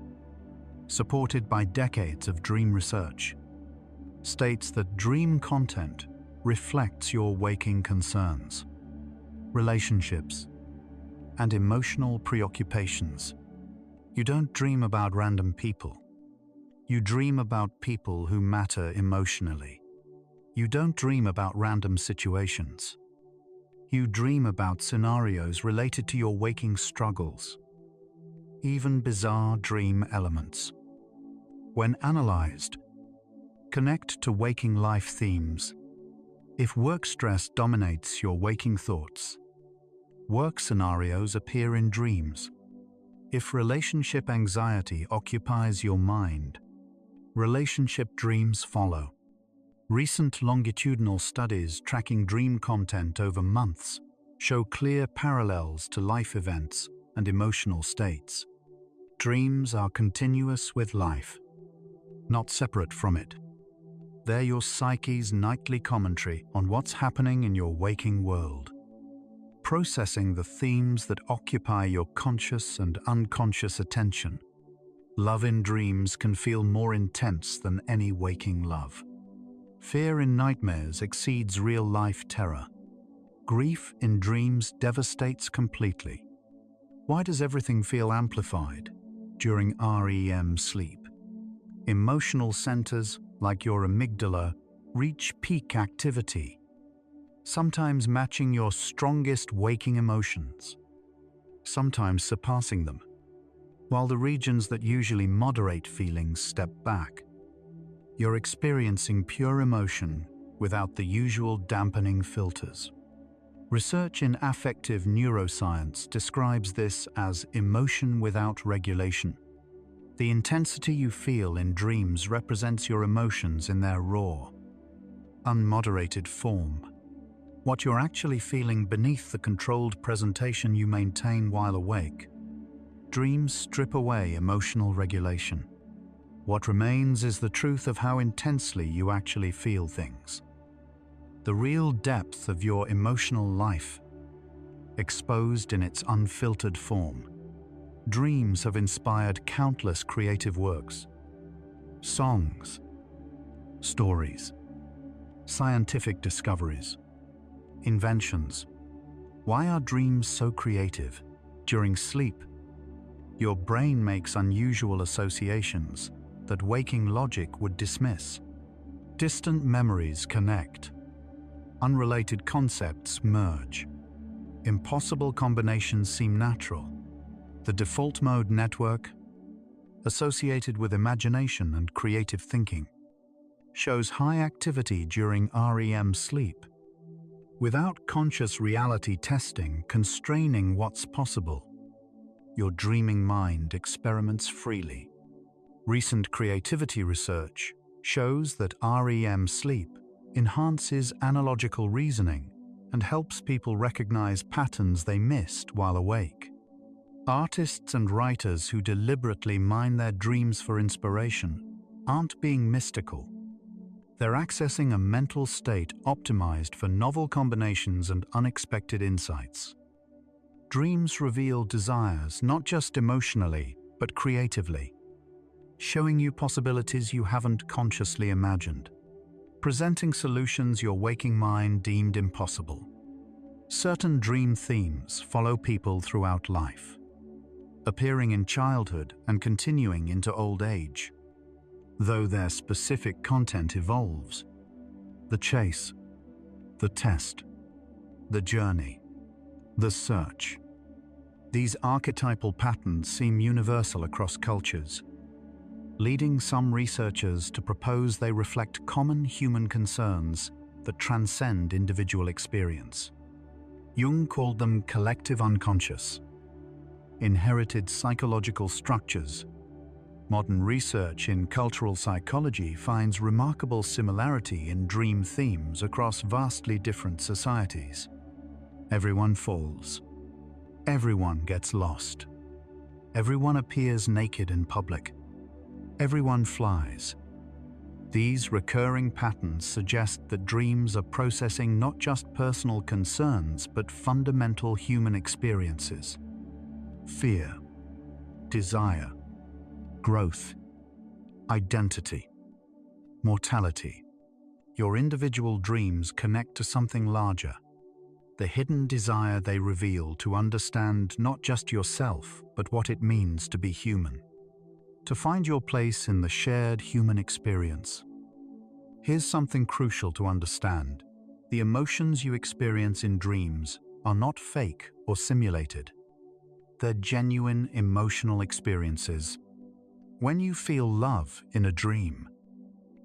supported by decades of dream research, states that dream content reflects your waking concerns, relationships, and emotional preoccupations. You don't dream about random people. You dream about people who matter emotionally. You don't dream about random situations. You dream about scenarios related to your waking struggles, even bizarre dream elements. When analyzed, connect to waking life themes. If work stress dominates your waking thoughts, work scenarios appear in dreams. If relationship anxiety occupies your mind, relationship dreams follow. Recent longitudinal studies tracking dream content over months show clear parallels to life events and emotional states. Dreams are continuous with life, not separate from it. They're your psyche's nightly commentary on what's happening in your waking world, processing the themes that occupy your conscious and unconscious attention. Love in dreams can feel more intense than any waking love. Fear in nightmares exceeds real-life terror. Grief in dreams devastates completely. Why does everything feel amplified during REM sleep? Emotional centers, like your amygdala, reach peak activity, sometimes matching your strongest waking emotions, sometimes surpassing them, while the regions that usually moderate feelings step back. You're experiencing pure emotion without the usual dampening filters. Research in affective neuroscience describes this as emotion without regulation. The intensity you feel in dreams represents your emotions in their raw, unmoderated form. What you're actually feeling beneath the controlled presentation you maintain while awake. Dreams strip away emotional regulation. What remains is the truth of how intensely you actually feel things. The real depth of your emotional life exposed in its unfiltered form. Dreams have inspired countless creative works, songs, stories, scientific discoveries, inventions. Why are dreams so creative? During sleep, your brain makes unusual associations that waking logic would dismiss. Distant memories connect. Unrelated concepts merge. Impossible combinations seem natural. The default mode network, associated with imagination and creative thinking, shows high activity during REM sleep, without conscious reality testing constraining what's possible. Your dreaming mind experiments freely. Recent creativity research shows that REM sleep enhances analogical reasoning and helps people recognize patterns they missed while awake. Artists and writers who deliberately mine their dreams for inspiration aren't being mystical. They're accessing a mental state optimized for novel combinations and unexpected insights. Dreams reveal desires not just emotionally, but creatively, showing you possibilities you haven't consciously imagined, presenting solutions your waking mind deemed impossible. Certain dream themes follow people throughout life, appearing in childhood and continuing into old age. Though their specific content evolves, the chase, the test, the journey, the search. These archetypal patterns seem universal across cultures, leading some researchers to propose they reflect common human concerns that transcend individual experience. Jung called them collective unconscious, inherited psychological structures. Modern research in cultural psychology finds remarkable similarity in dream themes across vastly different societies. Everyone falls. Everyone gets lost. Everyone appears naked in public. Everyone flies. These recurring patterns suggest that dreams are processing not just personal concerns but fundamental human experiences. Fear, desire, growth, identity, mortality. Your individual dreams connect to something larger, the hidden desire they reveal to understand not just yourself, but what it means to be human, to find your place in the shared human experience. Here's something crucial to understand. The emotions you experience in dreams are not fake or simulated. They're genuine emotional experiences. When you feel love in a dream,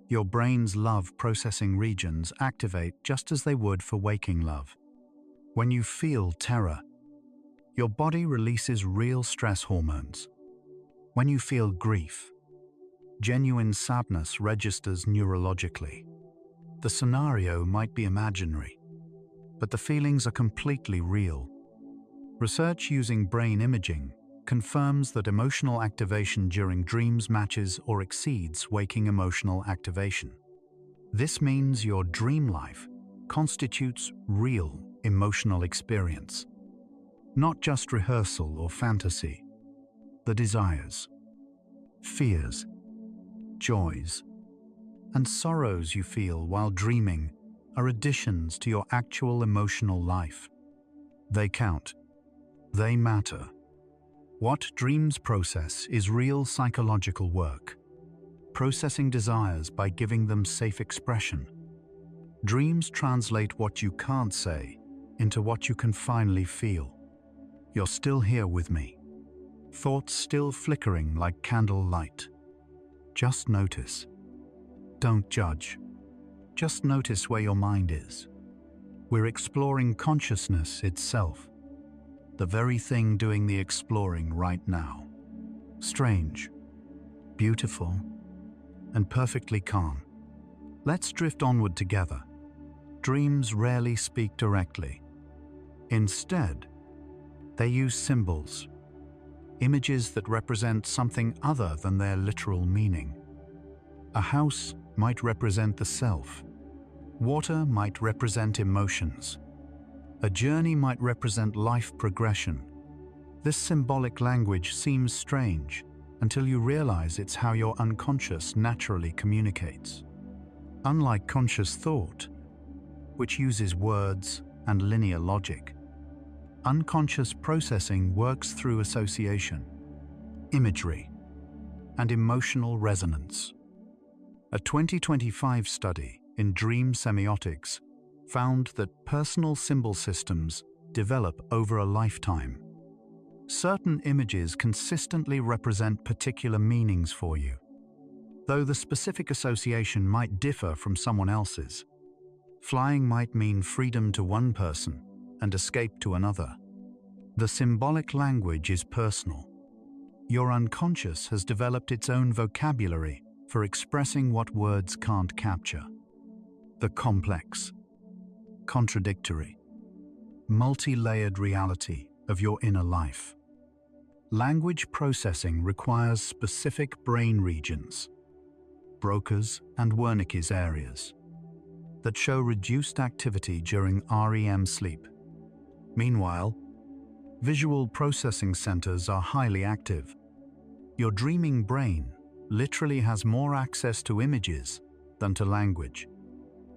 your brain's love processing regions activate just as they would for waking love. When you feel terror, your body releases real stress hormones. When you feel grief, genuine sadness registers neurologically. The scenario might be imaginary, but the feelings are completely real. Research using brain imaging confirms that emotional activation during dreams matches or exceeds waking emotional activation. This means your dream life constitutes real emotional experience, not just rehearsal or fantasy. The desires, fears, joys, and sorrows you feel while dreaming are additions to your actual emotional life. They count. They matter. What dreams process is real psychological work, processing desires by giving them safe expression. Dreams translate what you can't say into what you can finally feel. You're still here with me. Thoughts still flickering like candle light. Just notice. Don't judge. Just notice where your mind is. We're exploring consciousness itself, the very thing doing the exploring right now. Strange, beautiful, and perfectly calm. Let's drift onward together. Dreams rarely speak directly. Instead, they use symbols, images that represent something other than their literal meaning. A house might represent the self. Water might represent emotions. A journey might represent life progression. This symbolic language seems strange until you realize it's how your unconscious naturally communicates. Unlike conscious thought, which uses words and linear logic, unconscious processing works through association, imagery, and emotional resonance. A 2025 study in dream semiotics found that personal symbol systems develop over a lifetime. Certain images consistently represent particular meanings for you, though the specific association might differ from someone else's. Flying might mean freedom to one person and escape to another. The symbolic language is personal. Your unconscious has developed its own vocabulary for expressing what words can't capture. The complex, contradictory, multi-layered reality of your inner life. Language processing requires specific brain regions, Broca's and Wernicke's areas, that show reduced activity during REM sleep. Meanwhile, visual processing centers are highly active. Your dreaming brain literally has more access to images than to language.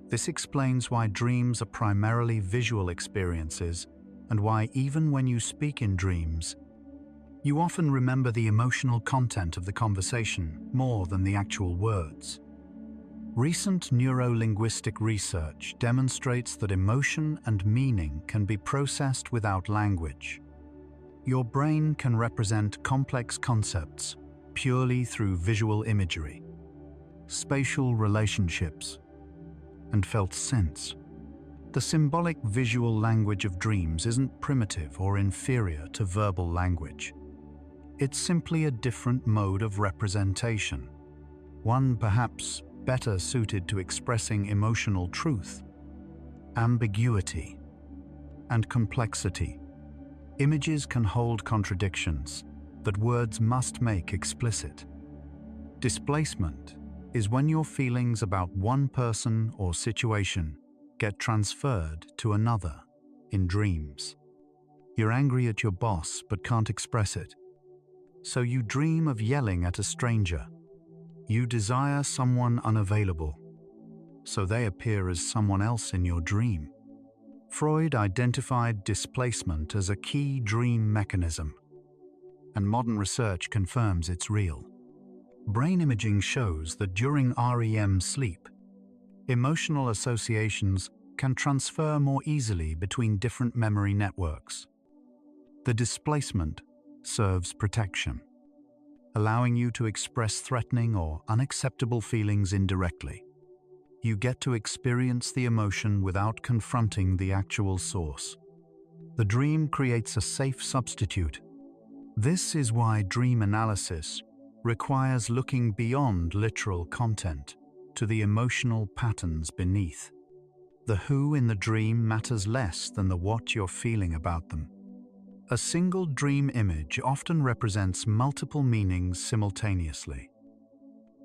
This explains why dreams are primarily visual experiences and why even when you speak in dreams, you often remember the emotional content of the conversation more than the actual words. Recent neuro-linguistic research demonstrates that emotion and meaning can be processed without language. Your brain can represent complex concepts purely through visual imagery, spatial relationships, and felt sense. The symbolic visual language of dreams isn't primitive or inferior to verbal language. It's simply a different mode of representation, one perhaps better suited to expressing emotional truth, ambiguity, and complexity. Images can hold contradictions that words must make explicit. Displacement is when your feelings about one person or situation get transferred to another in dreams. You're angry at your boss but can't express it, so you dream of yelling at a stranger. You desire someone unavailable, so they appear as someone else in your dream. Freud identified displacement as a key dream mechanism, and modern research confirms it's real. Brain imaging shows that during REM sleep, emotional associations can transfer more easily between different memory networks. The displacement serves protection, allowing you to express threatening or unacceptable feelings indirectly. You get to experience the emotion without confronting the actual source. The dream creates a safe substitute. This is why dream analysis requires looking beyond literal content to the emotional patterns beneath. The who in the dream matters less than the what you're feeling about them. A single dream image often represents multiple meanings simultaneously.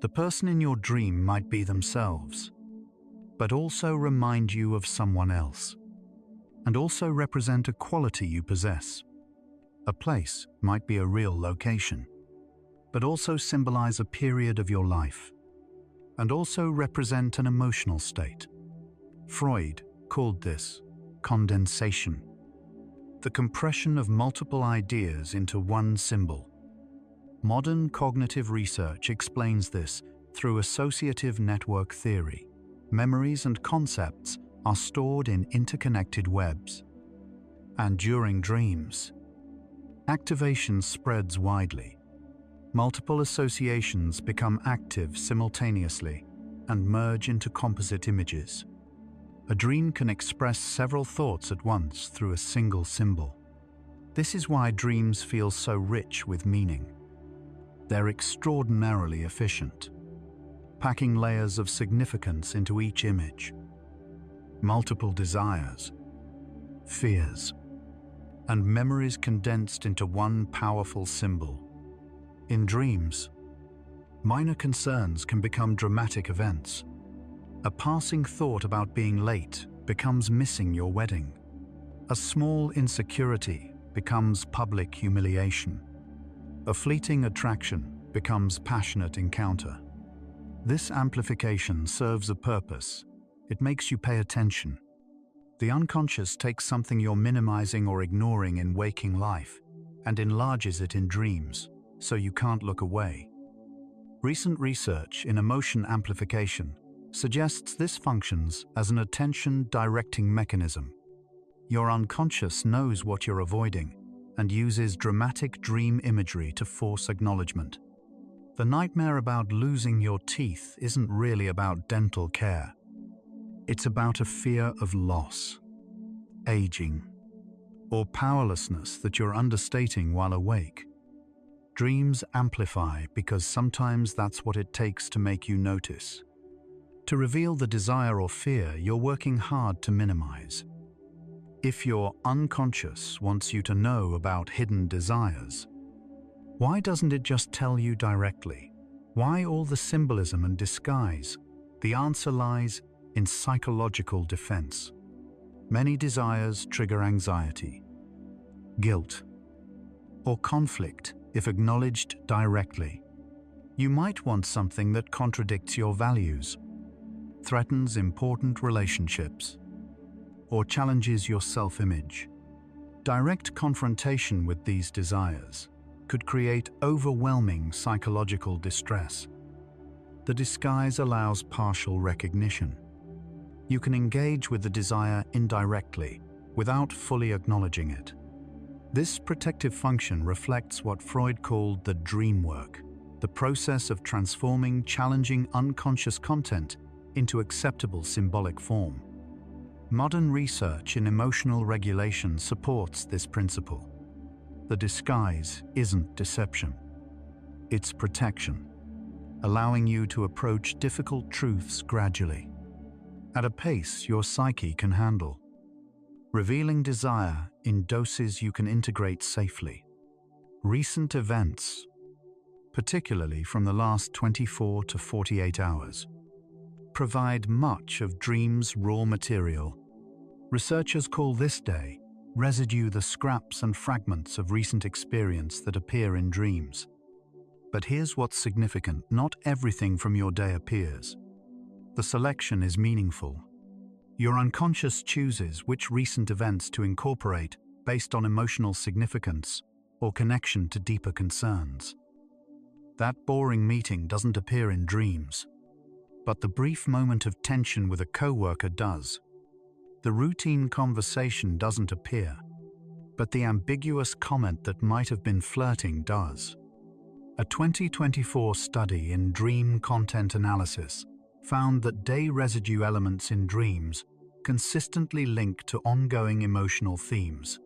The person in your dream might be themselves, but also remind you of someone else, and also represent a quality you possess. A place might be a real location, but also symbolize a period of your life, and also represent an emotional state. Freud called this condensation, the compression of multiple ideas into one symbol. Modern cognitive research explains this through associative network theory. Memories and concepts are stored in interconnected webs, and during dreams, activation spreads widely. Multiple associations become active simultaneously and merge into composite images. A dream can express several thoughts at once through a single symbol. This is why dreams feel so rich with meaning. They're extraordinarily efficient, packing layers of significance into each image. Multiple desires, fears, and memories condensed into one powerful symbol. In dreams, minor concerns can become dramatic events. A passing thought about being late becomes missing your wedding. A small insecurity becomes public humiliation. A fleeting attraction becomes passionate encounter. This amplification serves a purpose. It makes you pay attention. The unconscious takes something you're minimizing or ignoring in waking life and enlarges it in dreams, so you can't look away. Recent research in emotion amplification suggests this functions as an attention-directing mechanism. Your unconscious knows what you're avoiding and uses dramatic dream imagery to force acknowledgement. The nightmare about losing your teeth isn't really about dental care. It's about a fear of loss, aging, or powerlessness that you're understating while awake. Dreams amplify because sometimes that's what it takes to make you notice. To reveal the desire or fear you're working hard to minimize. If your unconscious wants you to know about hidden desires, why doesn't it just tell you directly? Why all the symbolism and disguise? The answer lies in psychological defense. Many desires trigger anxiety, guilt, or conflict if acknowledged directly. You might want something that contradicts your values, threatens important relationships, or challenges your self-image. Direct confrontation with these desires could create overwhelming psychological distress. The disguise allows partial recognition. You can engage with the desire indirectly, without fully acknowledging it. This protective function reflects what Freud called the dream work, the process of transforming challenging unconscious content into acceptable symbolic form. Modern research in emotional regulation supports this principle. The disguise isn't deception. It's protection, allowing you to approach difficult truths gradually, at a pace your psyche can handle, revealing desire in doses you can integrate safely. Recent events, particularly from the last 24 to 48 hours, provide much of dreams' raw material. Researchers call this day residue, the scraps and fragments of recent experience that appear in dreams. But here's what's significant: not everything from your day appears. The selection is meaningful. Your unconscious chooses which recent events to incorporate based on emotional significance or connection to deeper concerns. That boring meeting doesn't appear in dreams, but the brief moment of tension with a coworker does. The routine conversation doesn't appear, but the ambiguous comment that might have been flirting does. A 2024 study in dream content analysis found that day residue elements in dreams consistently link to ongoing emotional themes.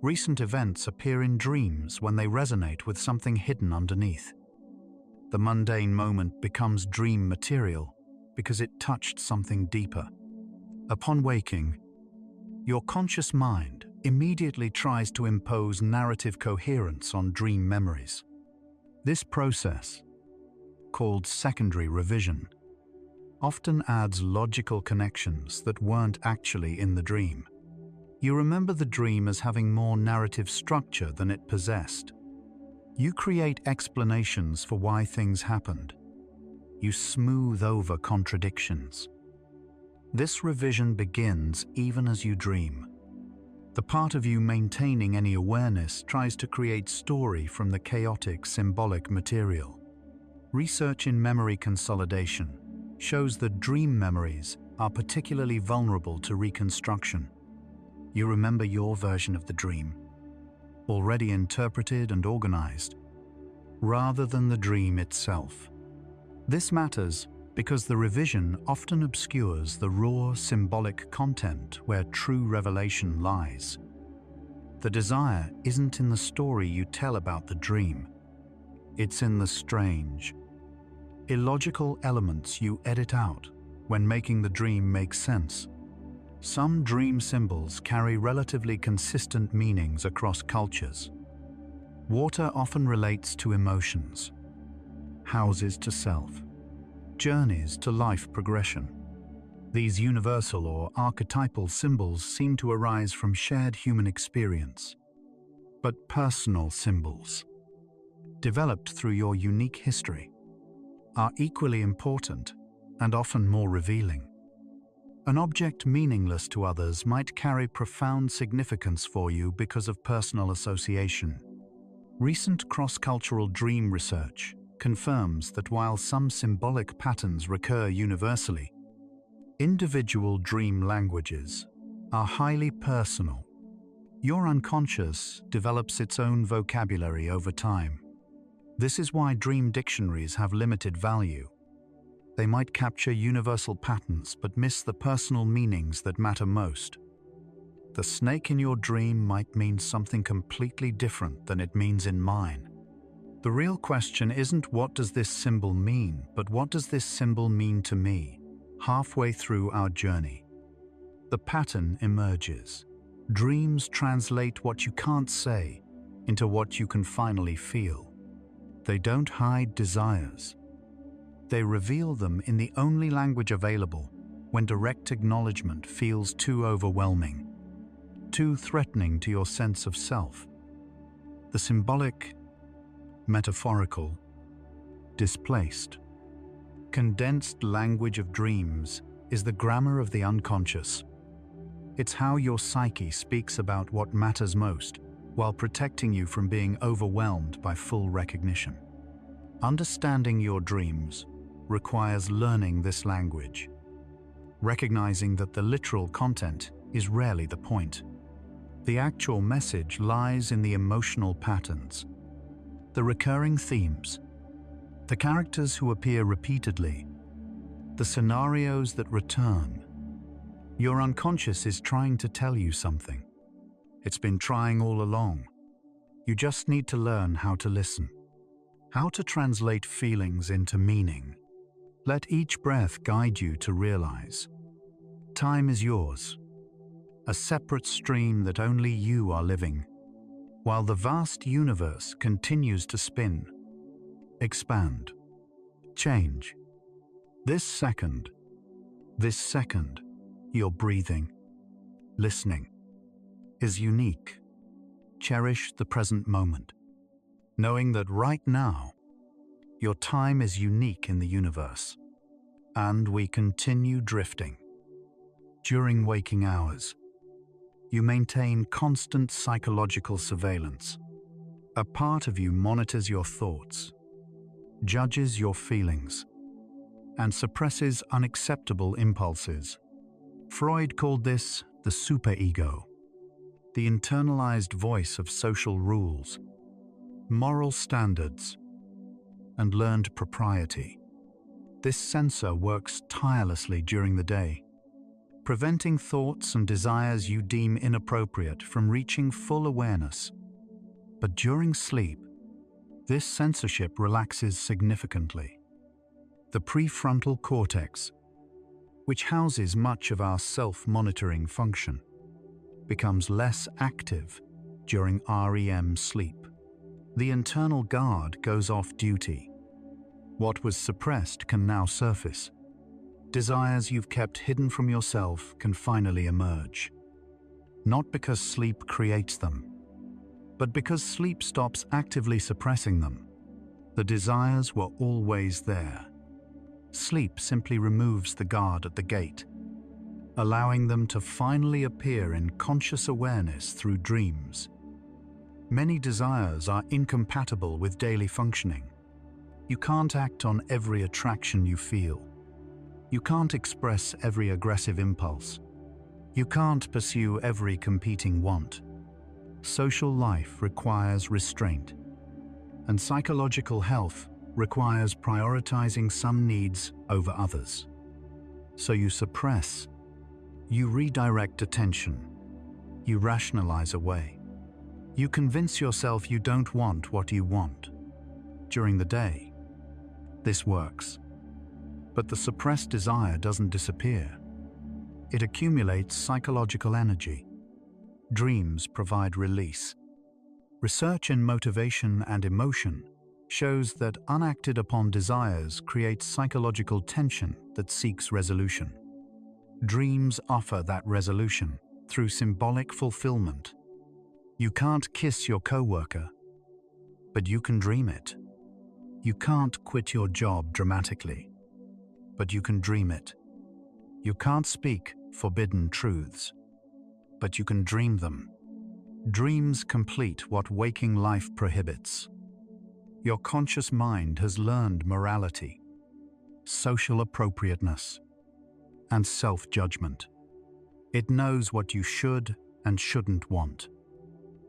Recent events appear in dreams when they resonate with something hidden underneath. The mundane moment becomes dream material because it touched something deeper. Upon waking, your conscious mind immediately tries to impose narrative coherence on dream memories. This process, called secondary revision, often adds logical connections that weren't actually in the dream. You remember the dream as having more narrative structure than it possessed. You create explanations for why things happened. You smooth over contradictions. This revision begins even as you dream. The part of you maintaining any awareness tries to create story from the chaotic symbolic material. Research in memory consolidation shows that dream memories are particularly vulnerable to reconstruction. You remember your version of the dream, already interpreted and organized, rather than the dream itself. This matters because the revision often obscures the raw symbolic content where true revelation lies. The desire isn't in the story you tell about the dream. It's in the strange, illogical elements you edit out when making the dream make sense. Some dream symbols carry relatively consistent meanings across cultures. Water often relates to emotions, houses to self, journeys to life progression. These universal or archetypal symbols seem to arise from shared human experience. But personal symbols, developed through your unique history, are equally important and often more revealing. An object meaningless to others might carry profound significance for you because of personal association. Recent cross-cultural dream research confirms that while some symbolic patterns recur universally, individual dream languages are highly personal. Your unconscious develops its own vocabulary over time. This is why dream dictionaries have limited value. They might capture universal patterns but miss the personal meanings that matter most. The snake in your dream might mean something completely different than it means in mine. The real question isn't what does this symbol mean, but what does this symbol mean to me, halfway through our journey. The pattern emerges. Dreams translate what you can't say into what you can finally feel. They don't hide desires. They reveal them in the only language available when direct acknowledgement feels too overwhelming, too threatening to your sense of self. The symbolic, metaphorical, displaced, condensed language of dreams is the grammar of the unconscious. It's how your psyche speaks about what matters most while protecting you from being overwhelmed by full recognition. Understanding your dreams requires learning this language, recognizing that the literal content is rarely the point. The actual message lies in the emotional patterns, the recurring themes, the characters who appear repeatedly, the scenarios that return. Your unconscious is trying to tell you something. It's been trying all along. You just need to learn how to listen, how to translate feelings into meaning. Let each breath guide you to realize time is yours, a separate stream that only you are living, while the vast universe continues to spin, expand, change. This second, you're breathing, listening, is unique. Cherish the present moment, knowing that right now, your time is unique in the universe, and we continue drifting. During waking hours, you maintain constant psychological surveillance. A part of you monitors your thoughts, judges your feelings, and suppresses unacceptable impulses. Freud called this the superego, the internalized voice of social rules, moral standards, and learned propriety. This censor works tirelessly during the day, preventing thoughts and desires you deem inappropriate from reaching full awareness. But during sleep, this censorship relaxes significantly. The prefrontal cortex, which houses much of our self-monitoring function, becomes less active during REM sleep. The internal guard goes off duty. What was suppressed can now surface. Desires you've kept hidden from yourself can finally emerge. Not because sleep creates them, but because sleep stops actively suppressing them. The desires were always there. Sleep simply removes the guard at the gate, allowing them to finally appear in conscious awareness through dreams. Many desires are incompatible with daily functioning. You can't act on every attraction you feel. You can't express every aggressive impulse. You can't pursue every competing want. Social life requires restraint, and psychological health requires prioritizing some needs over others. So you suppress, you redirect attention, you rationalize away. You convince yourself you don't want what you want. During the day, this works. But the suppressed desire doesn't disappear. It accumulates psychological energy. Dreams provide release. Research in motivation and emotion shows that unacted upon desires creates psychological tension that seeks resolution. Dreams offer that resolution through symbolic fulfillment. You can't kiss your coworker, but you can dream it. You can't quit your job dramatically, but you can dream it. You can't speak forbidden truths, but you can dream them. Dreams complete what waking life prohibits. Your conscious mind has learned morality, social appropriateness, and self-judgment. It knows what you should and shouldn't want.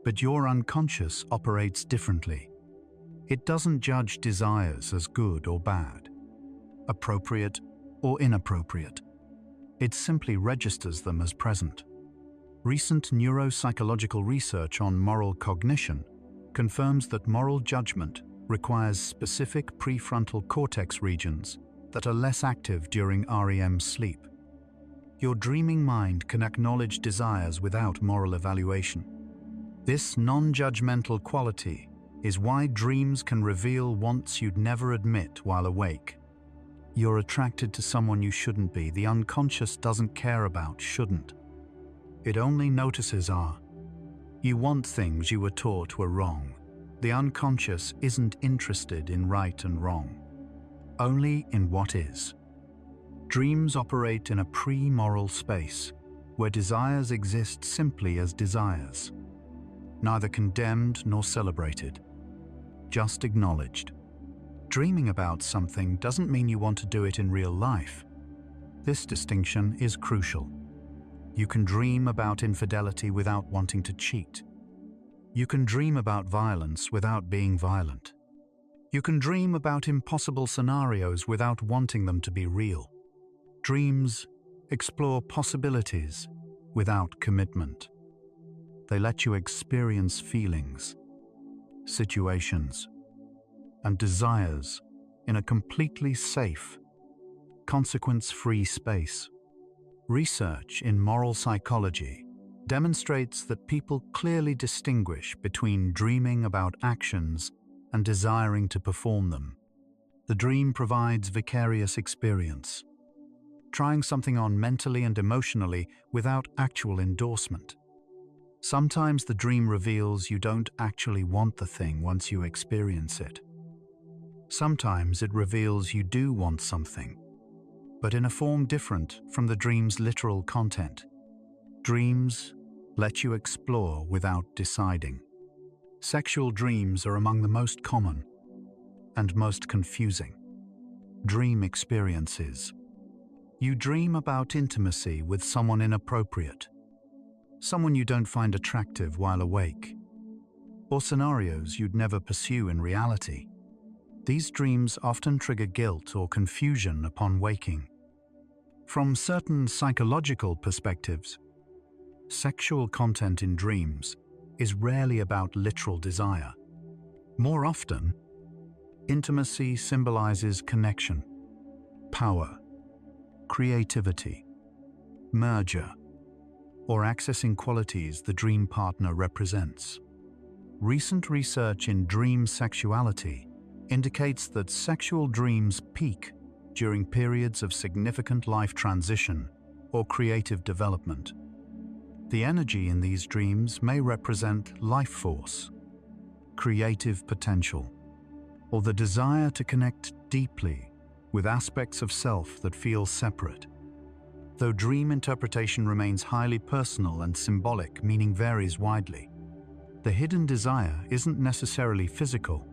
But your unconscious operates differently. It doesn't judge desires as good or bad, appropriate or inappropriate. It simply registers them as present. Recent neuropsychological research on moral cognition confirms that moral judgment requires specific prefrontal cortex regions that are less active during REM sleep. Your dreaming mind can acknowledge desires without moral evaluation. This non-judgmental quality is why dreams can reveal wants you'd never admit while awake. You're attracted to someone you shouldn't be. The unconscious doesn't care about shouldn't. It only notices are. You want things you were taught were wrong. The unconscious isn't interested in right and wrong, only in what is. Dreams operate in a pre-moral space where desires exist simply as desires, neither condemned nor celebrated, just acknowledged. Dreaming about something doesn't mean you want to do it in real life. This distinction is crucial. You can dream about infidelity without wanting to cheat. You can dream about violence without being violent. You can dream about impossible scenarios without wanting them to be real. Dreams explore possibilities without commitment. They let you experience feelings, situations, and desires in a completely safe, consequence-free space. Research in moral psychology demonstrates that people clearly distinguish between dreaming about actions and desiring to perform them. The dream provides vicarious experience, trying something on mentally and emotionally without actual endorsement. Sometimes the dream reveals you don't actually want the thing once you experience it. Sometimes it reveals you do want something, but in a form different from the dream's literal content. Dreams let you explore without deciding. Sexual dreams are among the most common and most confusing. Dream experiences. You dream about intimacy with someone inappropriate, someone you don't find attractive while awake, or scenarios you'd never pursue in reality. These dreams often trigger guilt or confusion upon waking. From certain psychological perspectives, sexual content in dreams is rarely about literal desire. More often, intimacy symbolizes connection, power, creativity, merger, or accessing qualities the dream partner represents. Recent research in dream sexuality indicates that sexual dreams peak during periods of significant life transition or creative development. The energy in these dreams may represent life force, creative potential, or the desire to connect deeply with aspects of self that feel separate. Though dream interpretation remains highly personal and symbolic, meaning varies widely, the hidden desire isn't necessarily physical.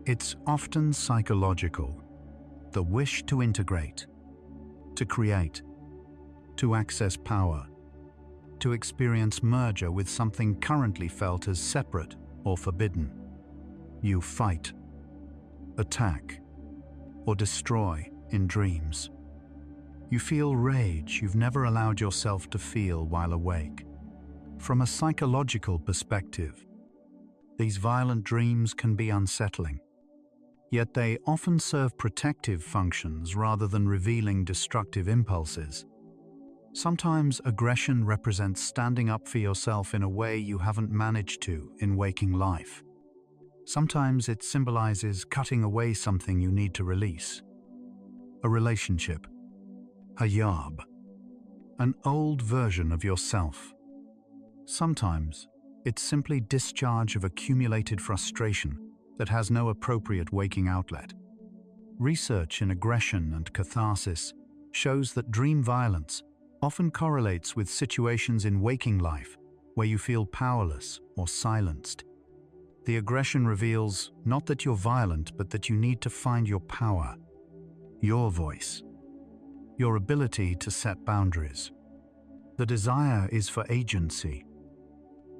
It's often psychological. The wish to integrate, to create, to access power, to experience merger with something currently felt as separate or forbidden. You fight, attack, or destroy in dreams. You feel rage you've never allowed yourself to feel while awake. From a psychological perspective, these violent dreams can be unsettling. Yet they often serve protective functions rather than revealing destructive impulses. Sometimes aggression represents standing up for yourself in a way you haven't managed to in waking life. Sometimes it symbolizes cutting away something you need to release. A relationship, a job, an old version of yourself. Sometimes, it's simply discharge of accumulated frustration that has no appropriate waking outlet. Research in aggression and catharsis shows that dream violence often correlates with situations in waking life where you feel powerless or silenced. The aggression reveals not that you're violent, but that you need to find your power, your voice, your ability to set boundaries. The desire is for agency,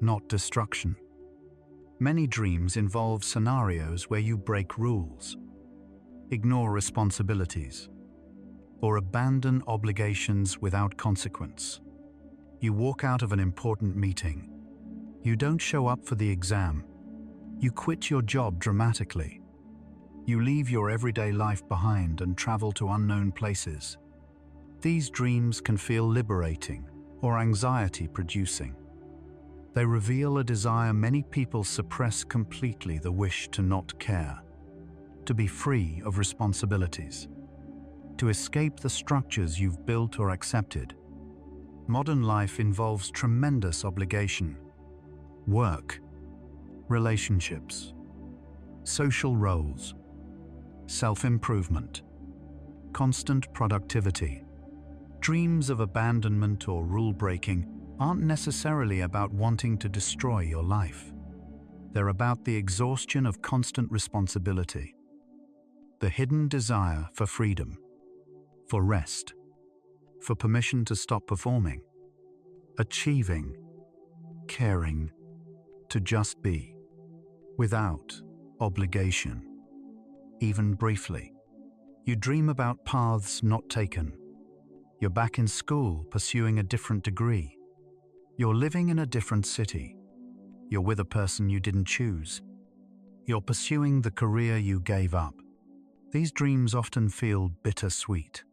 not destruction. Many dreams involve scenarios where you break rules, ignore responsibilities, or abandon obligations without consequence. You walk out of an important meeting. You don't show up for the exam. You quit your job dramatically. You leave your everyday life behind and travel to unknown places. These dreams can feel liberating or anxiety-producing. They reveal a desire many people suppress completely: the wish to not care, to be free of responsibilities, to escape the structures you've built or accepted. Modern life involves tremendous obligation: work, relationships, social roles, self-improvement, constant productivity. Dreams of abandonment or rule-breaking aren't necessarily about wanting to destroy your life. They're about the exhaustion of constant responsibility, the hidden desire for freedom, for rest, for permission to stop performing, achieving, caring, to just be, without obligation, even briefly. You dream about paths not taken. You're back in school pursuing a different degree. You're living in a different city. You're with a person you didn't choose. You're pursuing the career you gave up. These dreams often feel bittersweet,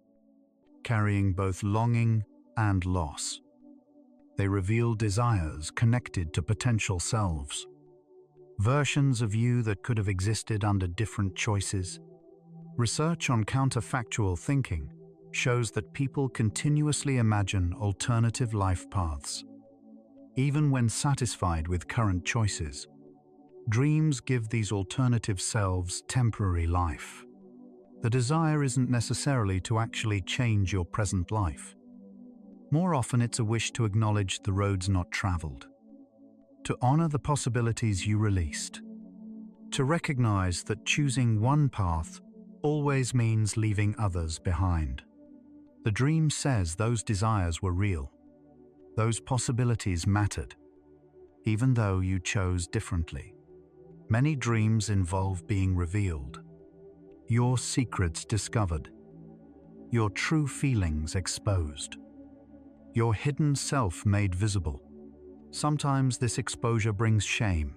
carrying both longing and loss. They reveal desires connected to potential selves, versions of you that could have existed under different choices. Research on counterfactual thinking shows that people continuously imagine alternative life paths. Even when satisfied with current choices, dreams give these alternative selves temporary life. The desire isn't necessarily to actually change your present life. More often, it's a wish to acknowledge the roads not traveled, to honor the possibilities you released, to recognize that choosing one path always means leaving others behind. The dream says those desires were real. Those possibilities mattered, even though you chose differently. Many dreams involve being revealed, your secrets discovered, your true feelings exposed, your hidden self made visible. Sometimes this exposure brings shame,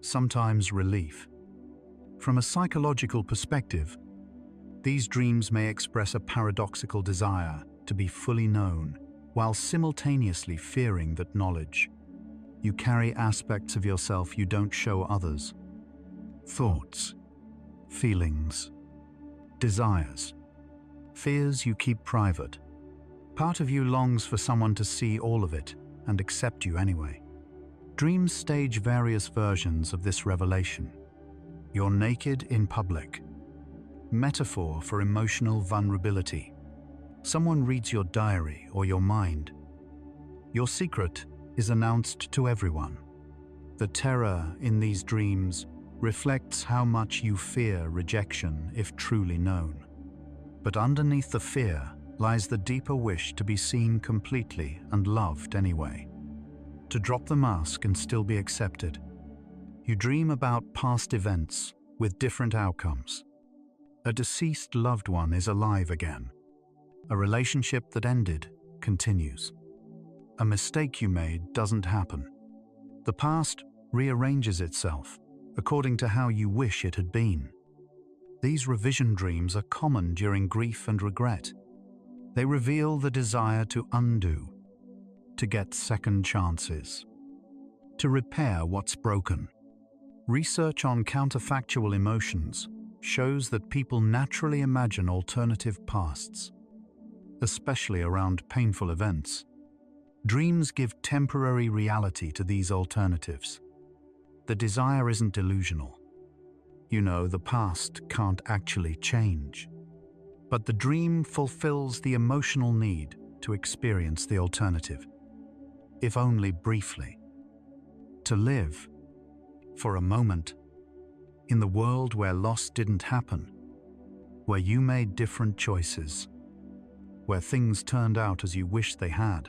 sometimes relief. From a psychological perspective, these dreams may express a paradoxical desire to be fully known, while simultaneously fearing that knowledge. You carry aspects of yourself you don't show others. Thoughts, feelings, desires, fears you keep private. Part of you longs for someone to see all of it and accept you anyway. Dreams stage various versions of this revelation. You're naked in public. Metaphor for emotional vulnerability. Someone reads your diary or your mind. Your secret is announced to everyone. The terror in these dreams reflects how much you fear rejection if truly known. But underneath the fear lies the deeper wish to be seen completely and loved anyway. To drop the mask and still be accepted. You dream about past events with different outcomes. A deceased loved one is alive again. A relationship that ended continues. A mistake you made doesn't happen. The past rearranges itself according to how you wish it had been. These revision dreams are common during grief and regret. They reveal the desire to undo, to get second chances, to repair what's broken. Research on counterfactual emotions shows that people naturally imagine alternative pasts. especially around painful events. Dreams give temporary reality to these alternatives. The desire isn't delusional. You know, the past can't actually change. But the dream fulfills the emotional need to experience the alternative, if only briefly. To live, for a moment, in the world where loss didn't happen, where you made different choices, where things turned out as you wished they had.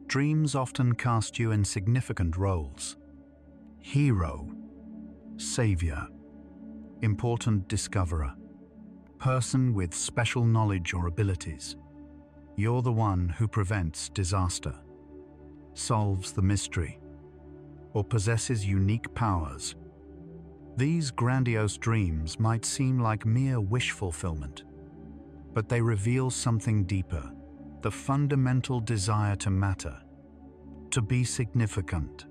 Dreams often cast you in significant roles. Hero, savior, important discoverer, person with special knowledge or abilities. You're the one who prevents disaster, solves the mystery, or possesses unique powers. These grandiose dreams might seem like mere wish fulfillment, but they reveal something deeper, the fundamental desire to matter, to be significant,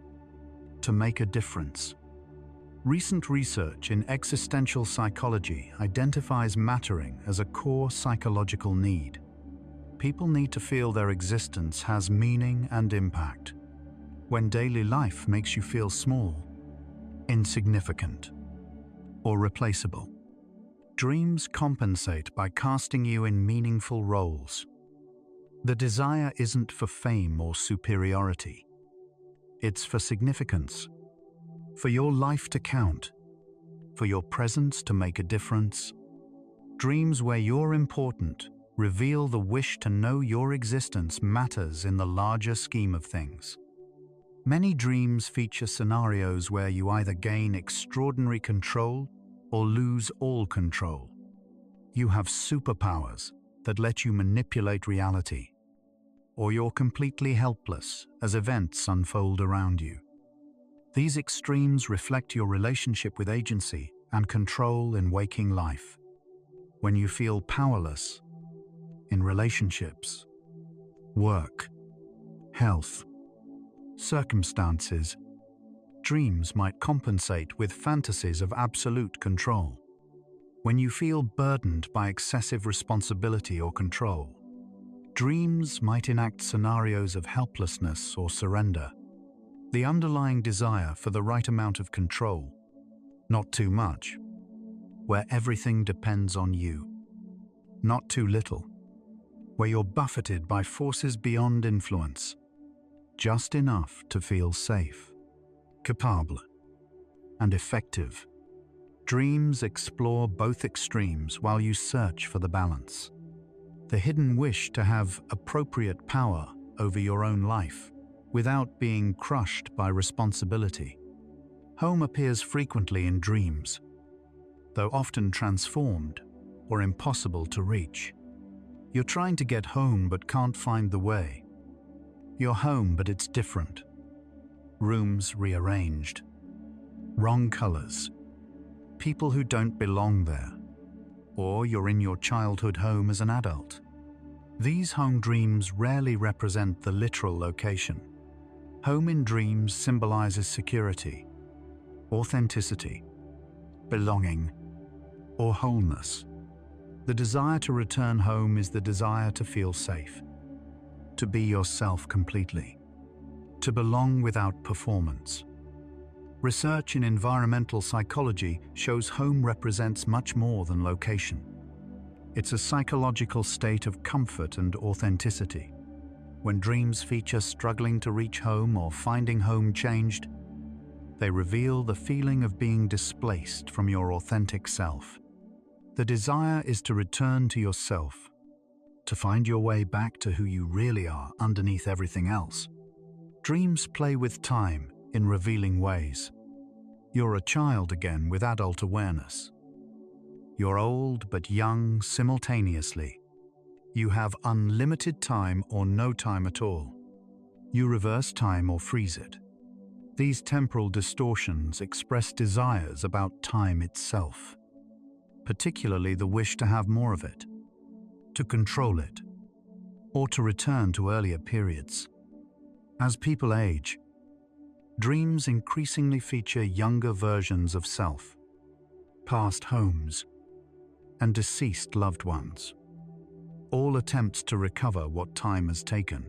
to make a difference. Recent research in existential psychology identifies mattering as a core psychological need. People need to feel their existence has meaning and impact. When daily life makes you feel small, insignificant, or replaceable, dreams compensate by casting you in meaningful roles. The desire isn't for fame or superiority. It's for significance, for your life to count, for your presence to make a difference. Dreams where you're important reveal the wish to know your existence matters in the larger scheme of things. Many dreams feature scenarios where you either gain extraordinary control or lose all control. You have superpowers that let you manipulate reality, or you're completely helpless as events unfold around you. These extremes reflect your relationship with agency and control in waking life. When you feel powerless in relationships, work, health, circumstances, dreams might compensate with fantasies of absolute control. When you feel burdened by excessive responsibility or control, dreams might enact scenarios of helplessness or surrender. The underlying desire for the right amount of control, not too much, where everything depends on you, not too little, where you're buffeted by forces beyond influence, just enough to feel safe, capable, and effective. Dreams explore both extremes while you search for the balance. The hidden wish to have appropriate power over your own life without being crushed by responsibility. Home appears frequently in dreams, though often transformed or impossible to reach. You're trying to get home but can't find the way. You're home but it's different. Rooms rearranged, wrong colors, people who don't belong there, or you're in your childhood home as an adult. These home dreams rarely represent the literal location. Home in dreams symbolizes security, authenticity, belonging, or wholeness. The desire to return home is the desire to feel safe, to be yourself completely, to belong without performance. Research in environmental psychology shows home represents much more than location. It's a psychological state of comfort and authenticity. When dreams feature struggling to reach home or finding home changed, they reveal the feeling of being displaced from your authentic self. The desire is to return to yourself, to find your way back to who you really are underneath everything else. Dreams play with time in revealing ways. You're a child again with adult awareness. You're old but young simultaneously. You have unlimited time or no time at all. You reverse time or freeze it. These temporal distortions express desires about time itself, particularly the wish to have more of it, to control it, or to return to earlier periods. As people age, dreams increasingly feature younger versions of self, past homes, and deceased loved ones. all attempts to recover what time has taken.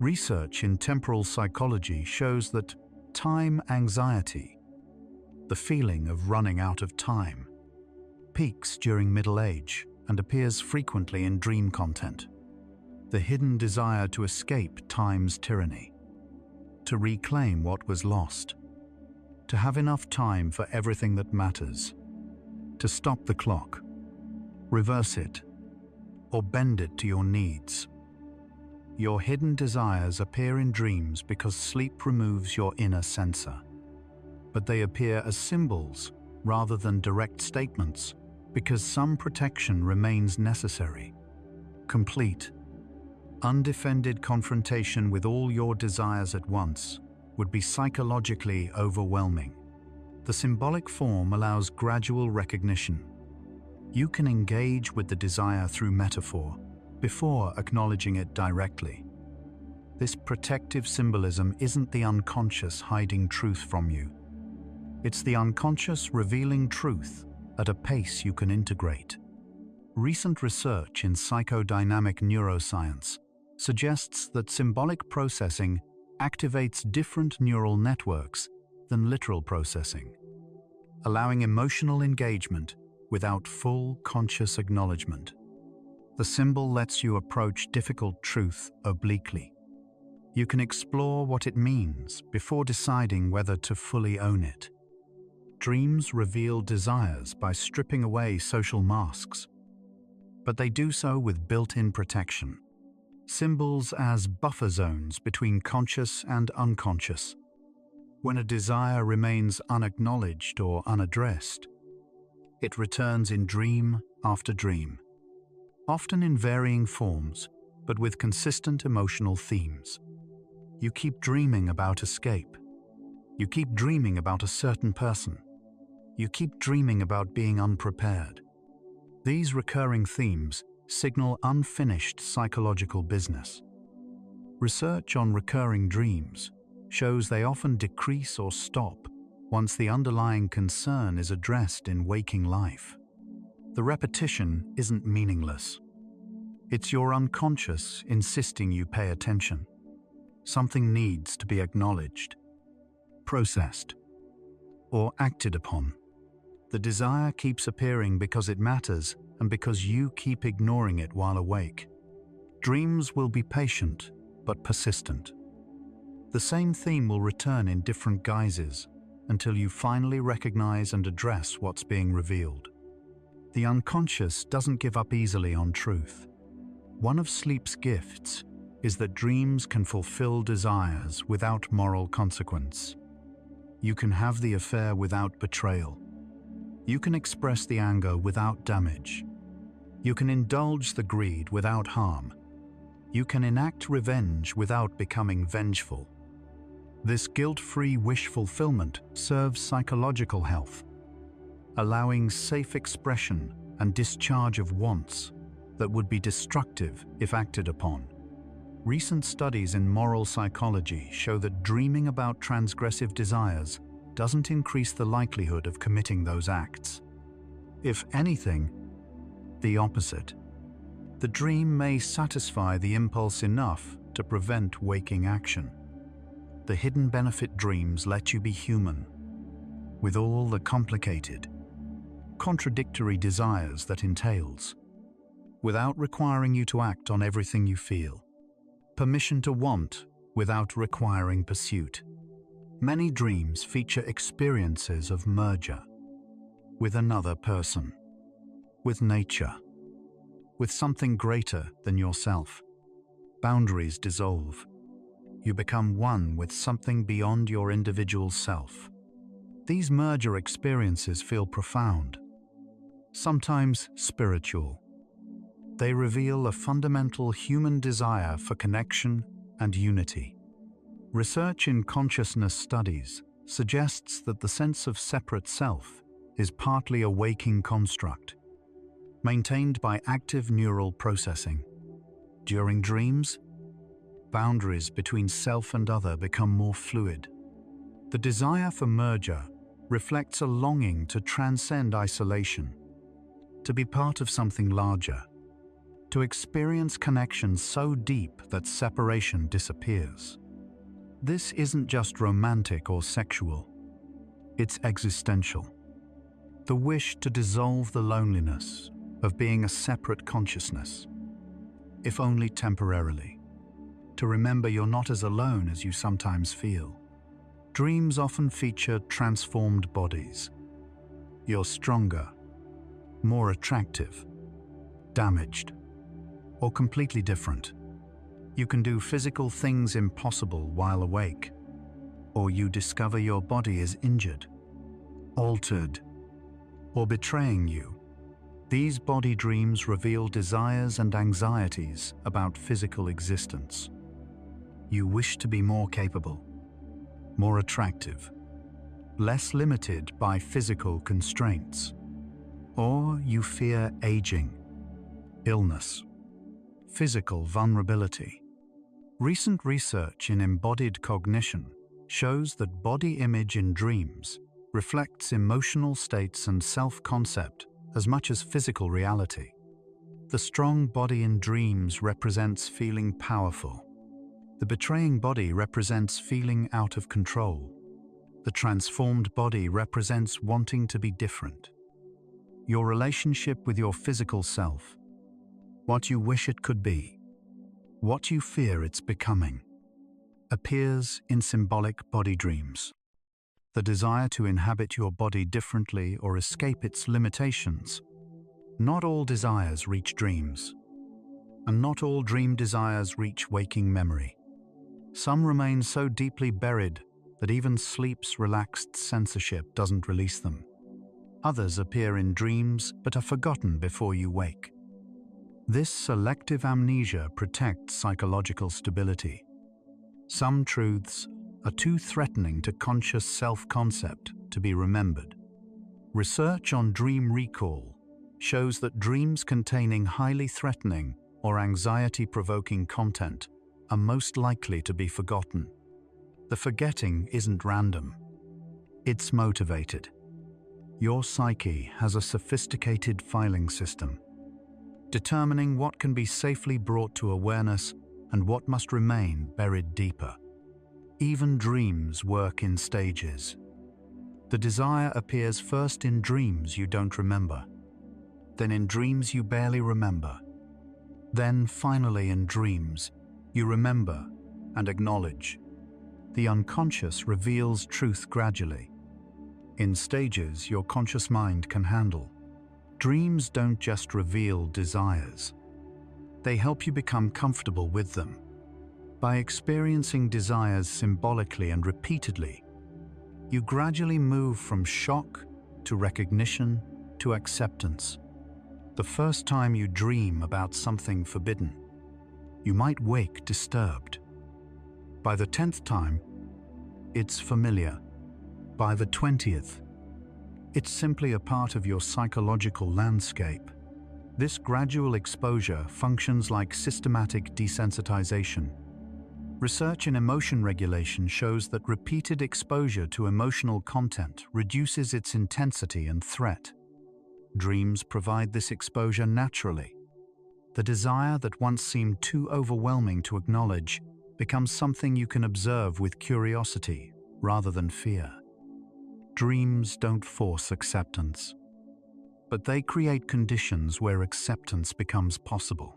Research in temporal psychology shows that time anxiety, the feeling of running out of time, peaks during middle age and appears frequently in dream content. The hidden desire to escape time's tyranny, to reclaim what was lost, to have enough time for everything that matters, to stop the clock, reverse it, or bend it to your needs. Your hidden desires appear in dreams because sleep removes your inner censor. But they appear as symbols rather than direct statements because some protection remains necessary. Complete, undefended confrontation with all your desires at once would be psychologically overwhelming. The symbolic form allows gradual recognition. You can engage with the desire through metaphor before acknowledging it directly. This protective symbolism isn't the unconscious hiding truth from you. It's the unconscious revealing truth at a pace you can integrate. Recent research in psychodynamic neuroscience suggests that symbolic processing activates different neural networks than literal processing, allowing emotional engagement without full conscious acknowledgement. The symbol lets you approach difficult truth obliquely. You can explore what it means before deciding whether to fully own it. Dreams reveal desires by stripping away social masks, but they do so with built-in protection. Symbols as buffer zones between conscious and unconscious. When a desire remains unacknowledged or unaddressed, it returns in dream after dream, often in varying forms, but with consistent emotional themes. You keep dreaming about escape. You keep dreaming about a certain person. You keep dreaming about being unprepared. These recurring themes signal unfinished psychological business. Research on recurring dreams shows they often decrease or stop once the underlying concern is addressed in waking life. The repetition isn't meaningless. It's your unconscious insisting you pay attention. Something needs to be acknowledged, processed, or acted upon. The desire keeps appearing because it matters and because you keep ignoring it while awake. Dreams will be patient but persistent. The same theme will return in different guises until you finally recognize and address what's being revealed. The unconscious doesn't give up easily on truth. One of sleep's gifts is that dreams can fulfill desires without moral consequence. You can have the affair without betrayal. You can express the anger without damage. You can indulge the greed without harm. You can enact revenge without becoming vengeful. This guilt-free wish fulfillment serves psychological health, allowing safe expression and discharge of wants that would be destructive if acted upon. Recent studies in moral psychology show that dreaming about transgressive desires doesn't increase the likelihood of committing those acts. If anything, the opposite. The dream may satisfy the impulse enough to prevent waking action. The hidden benefit dreams let you be human, with all the complicated, contradictory desires that entails, without requiring you to act on everything you feel. Permission to want without requiring pursuit. Many dreams feature experiences of merger with another person, with nature, with something greater than yourself. Boundaries dissolve. You become one with something beyond your individual self. These merger experiences feel profound, sometimes spiritual. They reveal a fundamental human desire for connection and unity. Research in consciousness studies suggests that the sense of separate self is partly a waking construct, maintained by active neural processing. During dreams, boundaries between self and other become more fluid. The desire for merger reflects a longing to transcend isolation, to be part of something larger, to experience connection so deep that separation disappears. This isn't just romantic or sexual. It's existential. The wish to dissolve the loneliness of being a separate consciousness, if only temporarily. To remember you're not as alone as you sometimes feel. Dreams often feature transformed bodies. You're stronger, more attractive, damaged, or completely different. You can do physical things impossible while awake, or you discover your body is injured, altered, or betraying you. These body dreams reveal desires and anxieties about physical existence. You wish to be more capable, more attractive, less limited by physical constraints. Or you fear aging, illness, physical vulnerability. Recent research in embodied cognition shows that body image in dreams reflects emotional states and self-concept as much as physical reality. The strong body in dreams represents feeling powerful. The betraying body represents feeling out of control. The transformed body represents wanting to be different. Your relationship with your physical self, what you wish it could be, what you fear it's becoming, appears in symbolic body dreams. The desire to inhabit your body differently or escape its limitations. Not all desires reach dreams, and not all dream desires reach waking memory. Some remain so deeply buried that even sleep's relaxed censorship doesn't release them. Others appear in dreams but are forgotten before you wake. This selective amnesia protects psychological stability. Some truths are too threatening to conscious self-concept to be remembered. Research on dream recall shows that dreams containing highly threatening or anxiety-provoking content are most likely to be forgotten. The forgetting isn't random. It's motivated. Your psyche has a sophisticated filing system, determining what can be safely brought to awareness and what must remain buried deeper. Even dreams work in stages. The desire appears first in dreams you don't remember, then in dreams you barely remember, then finally in dreams you remember and acknowledge. The unconscious reveals truth gradually, in stages your conscious mind can handle. Dreams don't just reveal desires. They help you become comfortable with them. By experiencing desires symbolically and repeatedly, you gradually move from shock to recognition to acceptance. The first time you dream about something forbidden, you might wake disturbed. By the 10th time, it's familiar. By the 20th, it's simply a part of your psychological landscape. This gradual exposure functions like systematic desensitization. Research in emotion regulation shows that repeated exposure to emotional content reduces its intensity and threat. Dreams provide this exposure naturally. The desire that once seemed too overwhelming to acknowledge becomes something you can observe with curiosity rather than fear. Dreams don't force acceptance, but they create conditions where acceptance becomes possible.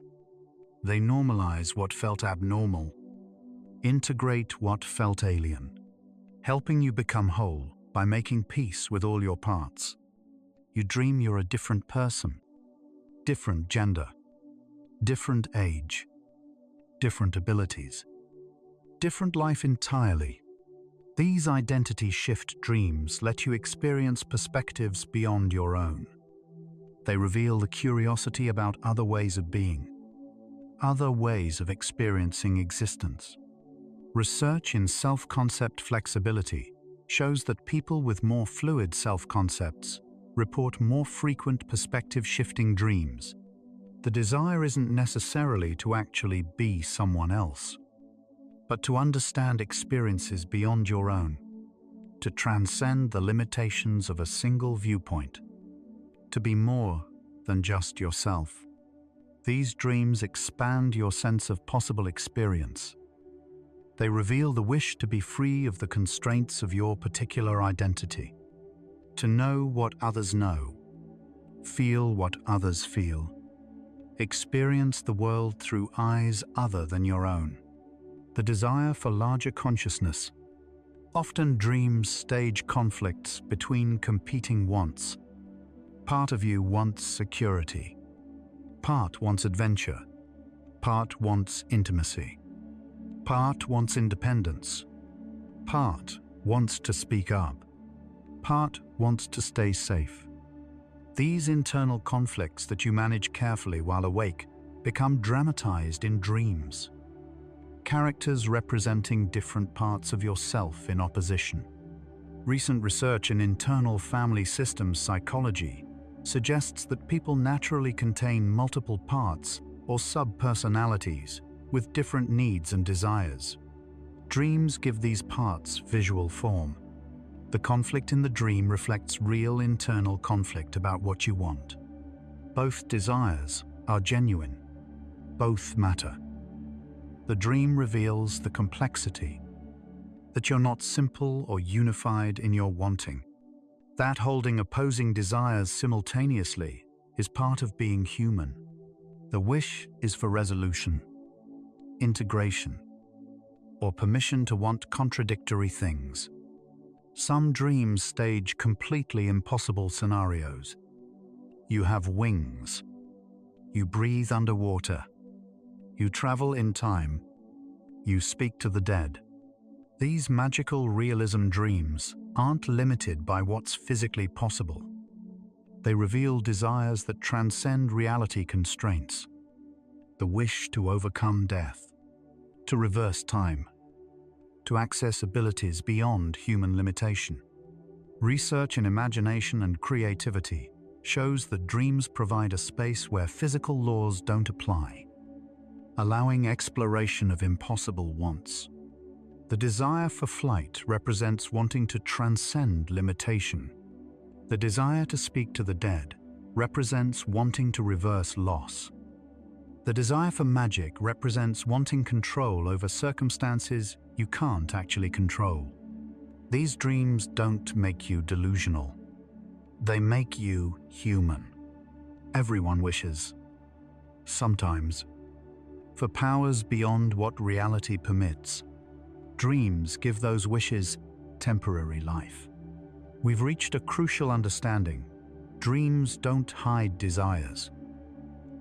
They normalize what felt abnormal, integrate what felt alien, helping you become whole by making peace with all your parts. You dream you're a different person, different gender, different age, different abilities, different life entirely. These identity shift dreams let you experience perspectives beyond your own. They reveal the curiosity about other ways of being, other ways of experiencing existence. Research in self-concept flexibility shows that people with more fluid self-concepts report more frequent perspective-shifting dreams. The desire isn't necessarily to actually be someone else, but to understand experiences beyond your own, to transcend the limitations of a single viewpoint, to be more than just yourself. These dreams expand your sense of possible experience. They reveal the wish to be free of the constraints of your particular identity, to know what others know, feel what others feel, experience the world through eyes other than your own. The desire for larger consciousness. Often dreams stage conflicts between competing wants. Part of you wants security. Part wants adventure. Part wants intimacy. Part wants independence. Part wants to speak up. Part wants to stay safe. These internal conflicts that you manage carefully while awake become dramatized in dreams. Characters representing different parts of yourself in opposition. Recent research in internal family systems psychology suggests that people naturally contain multiple parts or sub-personalities with different needs and desires. Dreams give these parts visual form. The conflict in the dream reflects real internal conflict about what you want. Both desires are genuine. Both matter. The dream reveals the complexity, that you're not simple or unified in your wanting. That holding opposing desires simultaneously is part of being human. The wish is for resolution, integration, or permission to want contradictory things. Some dreams stage completely impossible scenarios. You have wings. You breathe underwater. You travel in time. You speak to the dead. These magical realism dreams aren't limited by what's physically possible. They reveal desires that transcend reality constraints. The wish to overcome death, to reverse time, to access abilities beyond human limitation. Research in imagination and creativity shows that dreams provide a space where physical laws don't apply, allowing exploration of impossible wants. The desire for flight represents wanting to transcend limitation. The desire to speak to the dead represents wanting to reverse loss. The desire for magic represents wanting control over circumstances you can't actually control. These dreams don't make you delusional. They make you human. Everyone wishes, sometimes, for powers beyond what reality permits. Dreams give those wishes temporary life. We've reached a crucial understanding. Dreams don't hide desires.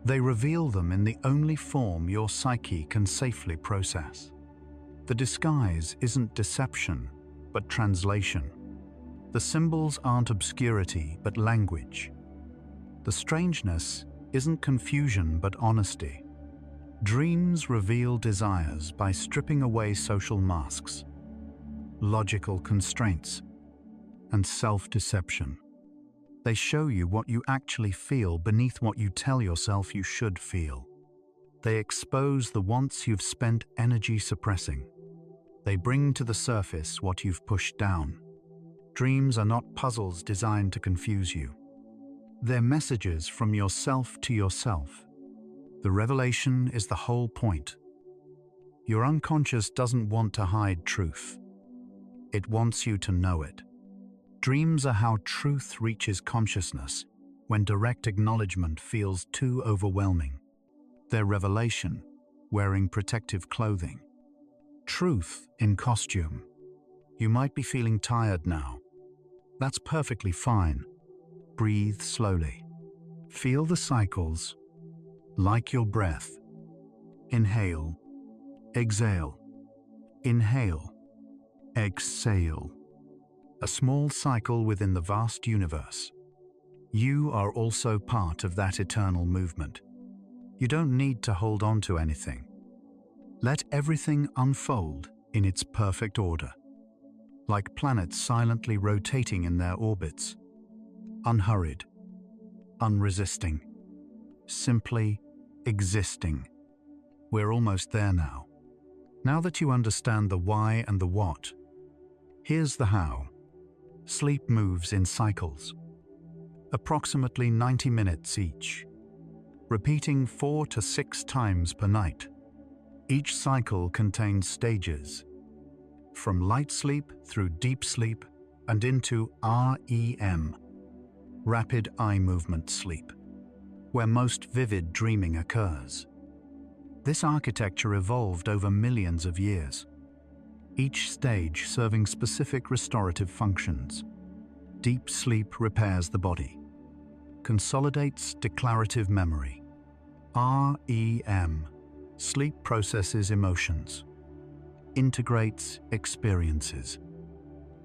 They reveal them in the only form your psyche can safely process. The disguise isn't deception, but translation. The symbols aren't obscurity, but language. The strangeness isn't confusion, but honesty. Dreams reveal desires by stripping away social masks, logical constraints, and self-deception. They show you what you actually feel beneath what you tell yourself you should feel. They expose the wants you've spent energy suppressing. They bring to the surface what you've pushed down. Dreams are not puzzles designed to confuse you. They're messages from yourself to yourself. The revelation is the whole point. Your unconscious doesn't want to hide truth. It wants you to know it. Dreams are how truth reaches consciousness when direct acknowledgement feels too overwhelming. They're revelation, wearing protective clothing. Truth in costume. You might be feeling tired now. That's perfectly fine. Breathe slowly. Feel the cycles, like your breath. Inhale, exhale. Inhale, exhale. A small cycle within the vast universe. You are also part of that eternal movement. You don't need to hold on to anything. Let everything unfold in its perfect order, like planets silently rotating in their orbits, unhurried, unresisting, simply existing. We're almost there now. Now that you understand the why and the what, here's the how. Sleep moves in cycles, approximately 90 minutes each. repeating 4 to 6 times per night. Each cycle contains stages, from light sleep through deep sleep and into REM, rapid eye movement sleep, where most vivid dreaming occurs. This architecture evolved over millions of years, each stage serving specific restorative functions. Deep sleep repairs the body, consolidates declarative memory. REM, sleep processes emotions, integrates experiences,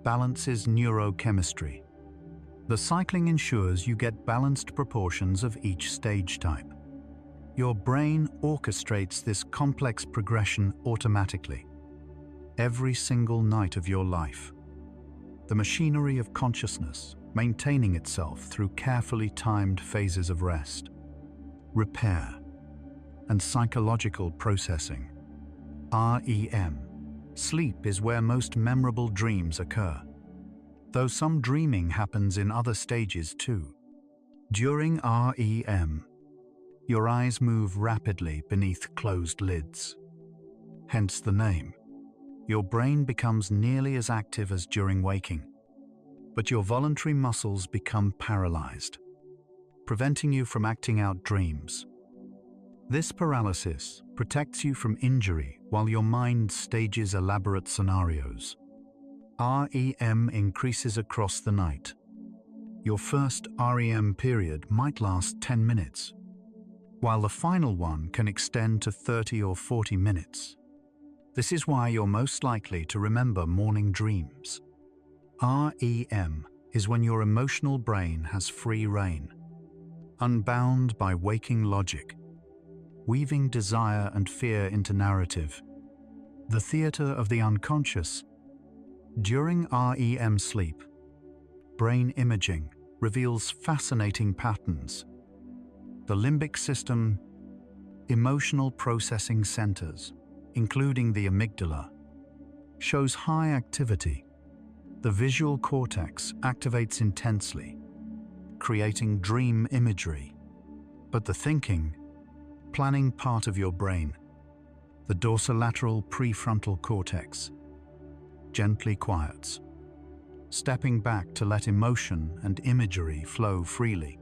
balances neurochemistry. The cycling ensures you get balanced proportions of each stage type. Your brain orchestrates this complex progression automatically, every single night of your life. The machinery of consciousness maintaining itself through carefully timed phases of rest, repair, and psychological processing. REM, sleep is where most memorable dreams occur, though some dreaming happens in other stages too. During REM, your eyes move rapidly beneath closed lids. Hence the name. Your brain becomes nearly as active as during waking, but your voluntary muscles become paralyzed, preventing you from acting out dreams. This paralysis protects you from injury while your mind stages elaborate scenarios. REM increases across the night. Your first REM period might last 10 minutes, while the final one can extend to 30 or 40 minutes. This is why you're most likely to remember morning dreams. REM is when your emotional brain has free rein, unbound by waking logic, weaving desire and fear into narrative. The theater of the unconscious. During REM sleep, brain imaging reveals fascinating patterns. The limbic system, emotional processing centers, including the amygdala, shows high activity. The visual cortex activates intensely, creating dream imagery. But the thinking, planning part of your brain, the dorsolateral prefrontal cortex, gently quiets, stepping back to let emotion and imagery flow freely.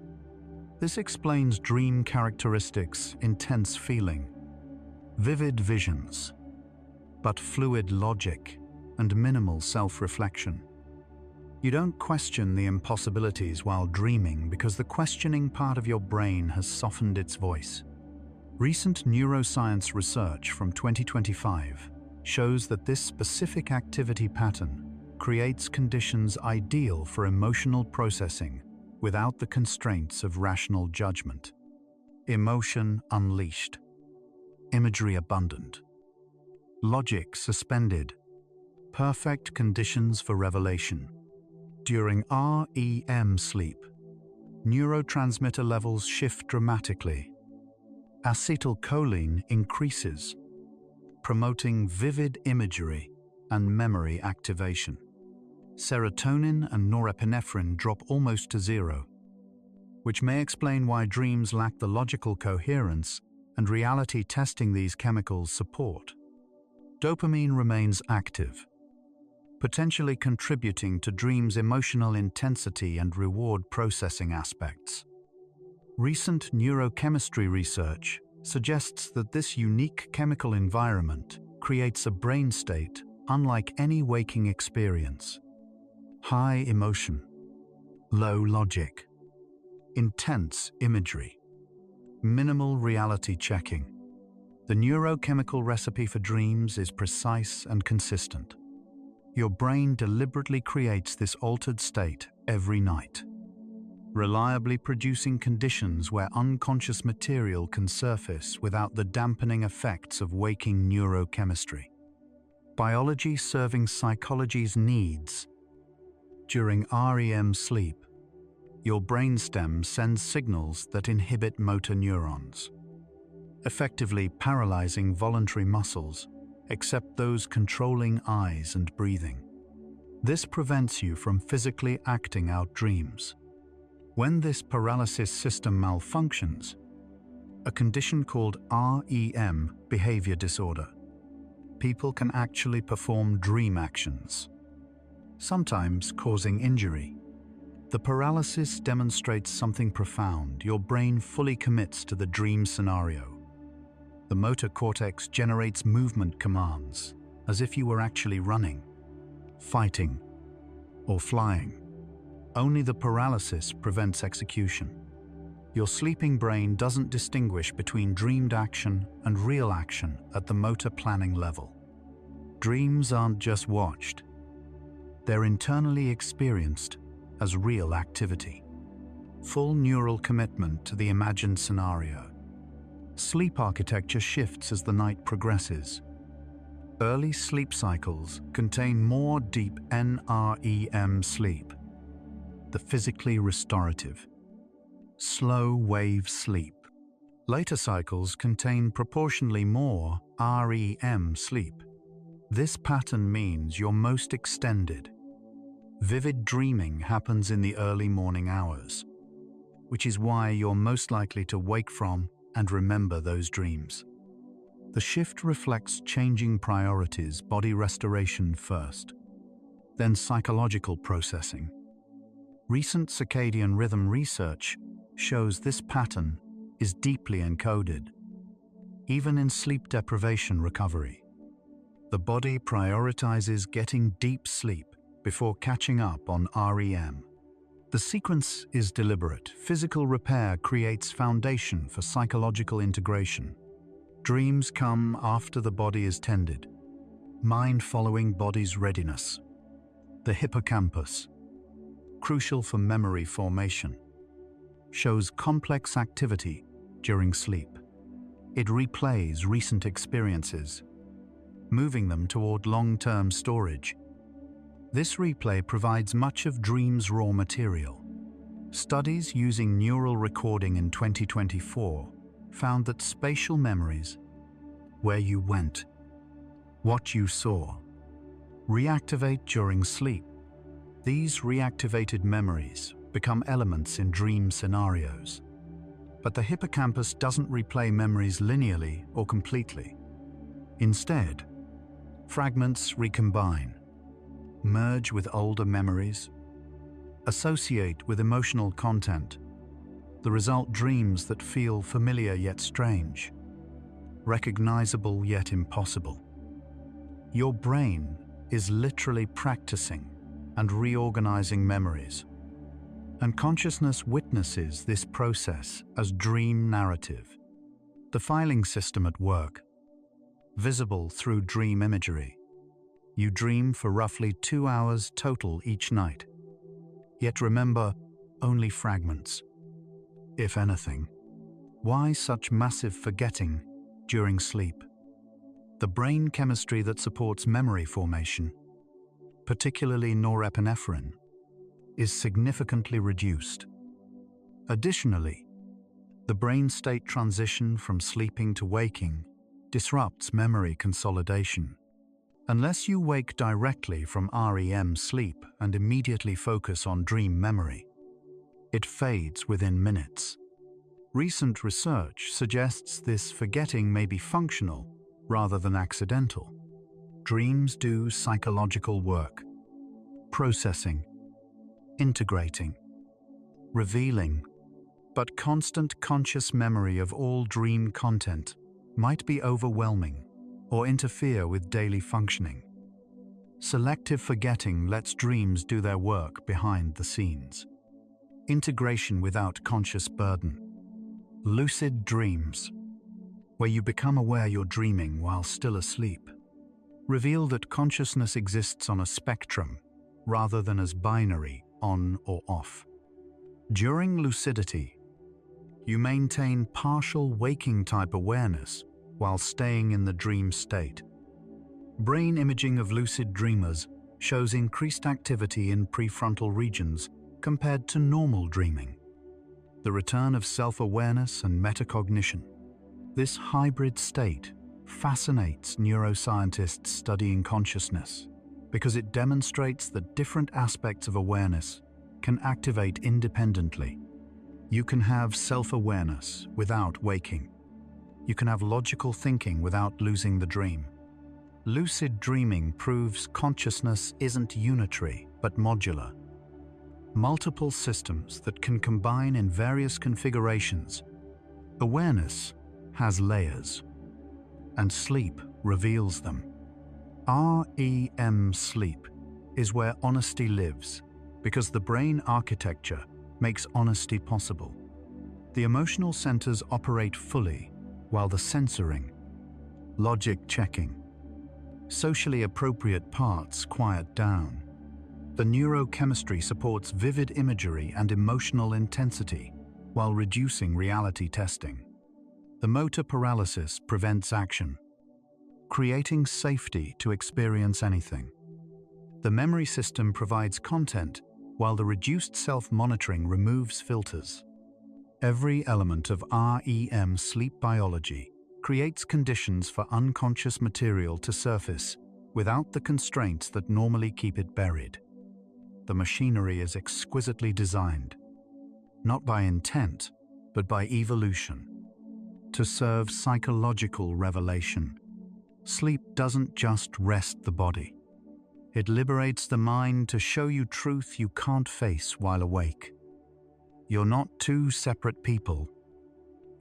This explains dream characteristics: intense feeling, vivid visions, but fluid logic and minimal self-reflection. You don't question the impossibilities while dreaming because the questioning part of your brain has softened its voice. Recent neuroscience research from 2025 shows that this specific activity pattern creates conditions ideal for emotional processing without the constraints of rational judgment. Emotion unleashed, imagery abundant, logic suspended, perfect conditions for revelation. During REM sleep, neurotransmitter levels shift dramatically. Acetylcholine increases, promoting vivid imagery and memory activation. Serotonin and norepinephrine drop almost to zero, which may explain why dreams lack the logical coherence and reality testing these chemicals support. Dopamine remains active, potentially contributing to dreams' emotional intensity and reward processing aspects. Recent neurochemistry research suggests that this unique chemical environment creates a brain state unlike any waking experience. High emotion, low logic, intense imagery, minimal reality checking. The neurochemical recipe for dreams is precise and consistent. Your brain deliberately creates this altered state every night, reliably producing conditions where unconscious material can surface without the dampening effects of waking neurochemistry. Biology serving psychology's needs. During REM sleep, your brainstem sends signals that inhibit motor neurons, effectively paralyzing voluntary muscles, except those controlling eyes and breathing. This prevents you from physically acting out dreams. When this paralysis system malfunctions, a condition called REM behavior disorder. People can actually perform dream actions, sometimes causing injury. The paralysis demonstrates something profound. Your brain fully commits to the dream scenario. The motor cortex generates movement commands, as if you were actually running, fighting, or flying. Only the paralysis prevents execution. Your sleeping brain doesn't distinguish between dreamed action and real action at the motor planning level. Dreams aren't just watched. They're internally experienced as real activity. Full neural commitment to the imagined scenario. Sleep architecture shifts as the night progresses. Early sleep cycles contain more deep NREM sleep, the physically restorative. Slow wave sleep. Later cycles contain proportionally more REM sleep. This pattern means you're most extended. Vivid dreaming happens in the early morning hours, which is why you're most likely to wake from and remember those dreams. The shift reflects changing priorities: body restoration first, then psychological processing. Recent circadian rhythm research shows this pattern is deeply encoded. Even in sleep deprivation recovery, the body prioritizes getting deep sleep before catching up on REM. The sequence is deliberate. Physical repair creates foundation for psychological integration. Dreams come after the body is tended, mind following body's readiness. The hippocampus, crucial for memory formation, shows complex activity during sleep. It replays recent experiences, moving them toward long-term storage. This replay provides much of dreams' raw material. Studies using neural recording in 2024 found that spatial memories, where you went, what you saw, reactivate during sleep. These reactivated memories become elements in dream scenarios. But the hippocampus doesn't replay memories linearly or completely. Instead, fragments recombine, merge with older memories, associate with emotional content. The result: dreams that feel familiar yet strange, recognizable yet impossible. Your brain is literally practicing and reorganizing memories, and consciousness witnesses this process as dream narrative. The filing system at work, visible through dream imagery. You dream for roughly 2 hours total each night, yet remember only fragments, if anything. Why such massive forgetting during sleep? The brain chemistry that supports memory formation, particularly norepinephrine, is significantly reduced. Additionally, the brain state transition from sleeping to waking disrupts memory consolidation. Unless you wake directly from REM sleep and immediately focus on dream memory, it fades within minutes. Recent research suggests this forgetting may be functional rather than accidental. Dreams do psychological work, processing, integrating, revealing, but constant conscious memory of all dream content might be overwhelming or interfere with daily functioning. Selective forgetting lets dreams do their work behind the scenes. Integration without conscious burden. Lucid dreams, where you become aware you're dreaming while still asleep, reveal that consciousness exists on a spectrum rather than as binary, on or off. During lucidity, you maintain partial waking type awareness while staying in the dream state. Brain imaging of lucid dreamers shows increased activity in prefrontal regions compared to normal dreaming. The return of self-awareness and metacognition. This hybrid state fascinates neuroscientists studying consciousness because it demonstrates that different aspects of awareness can activate independently. You can have self-awareness without waking. You can have logical thinking without losing the dream. Lucid dreaming proves consciousness isn't unitary, but modular. Multiple systems that can combine in various configurations. Awareness has layers, and sleep reveals them. REM sleep is where honesty lives, because the brain architecture makes honesty possible. The emotional centers operate fully, while the censoring, logic checking, socially appropriate parts quiet down. The neurochemistry supports vivid imagery and emotional intensity, while reducing reality testing. The motor paralysis prevents action, creating safety to experience anything. The memory system provides content, while the reduced self-monitoring removes filters. Every element of REM sleep biology creates conditions for unconscious material to surface without the constraints that normally keep it buried. The machinery is exquisitely designed, not by intent, but by evolution, to serve psychological revelation. Sleep doesn't just rest the body. It liberates the mind to show you truth you can't face while awake. You're not two separate people.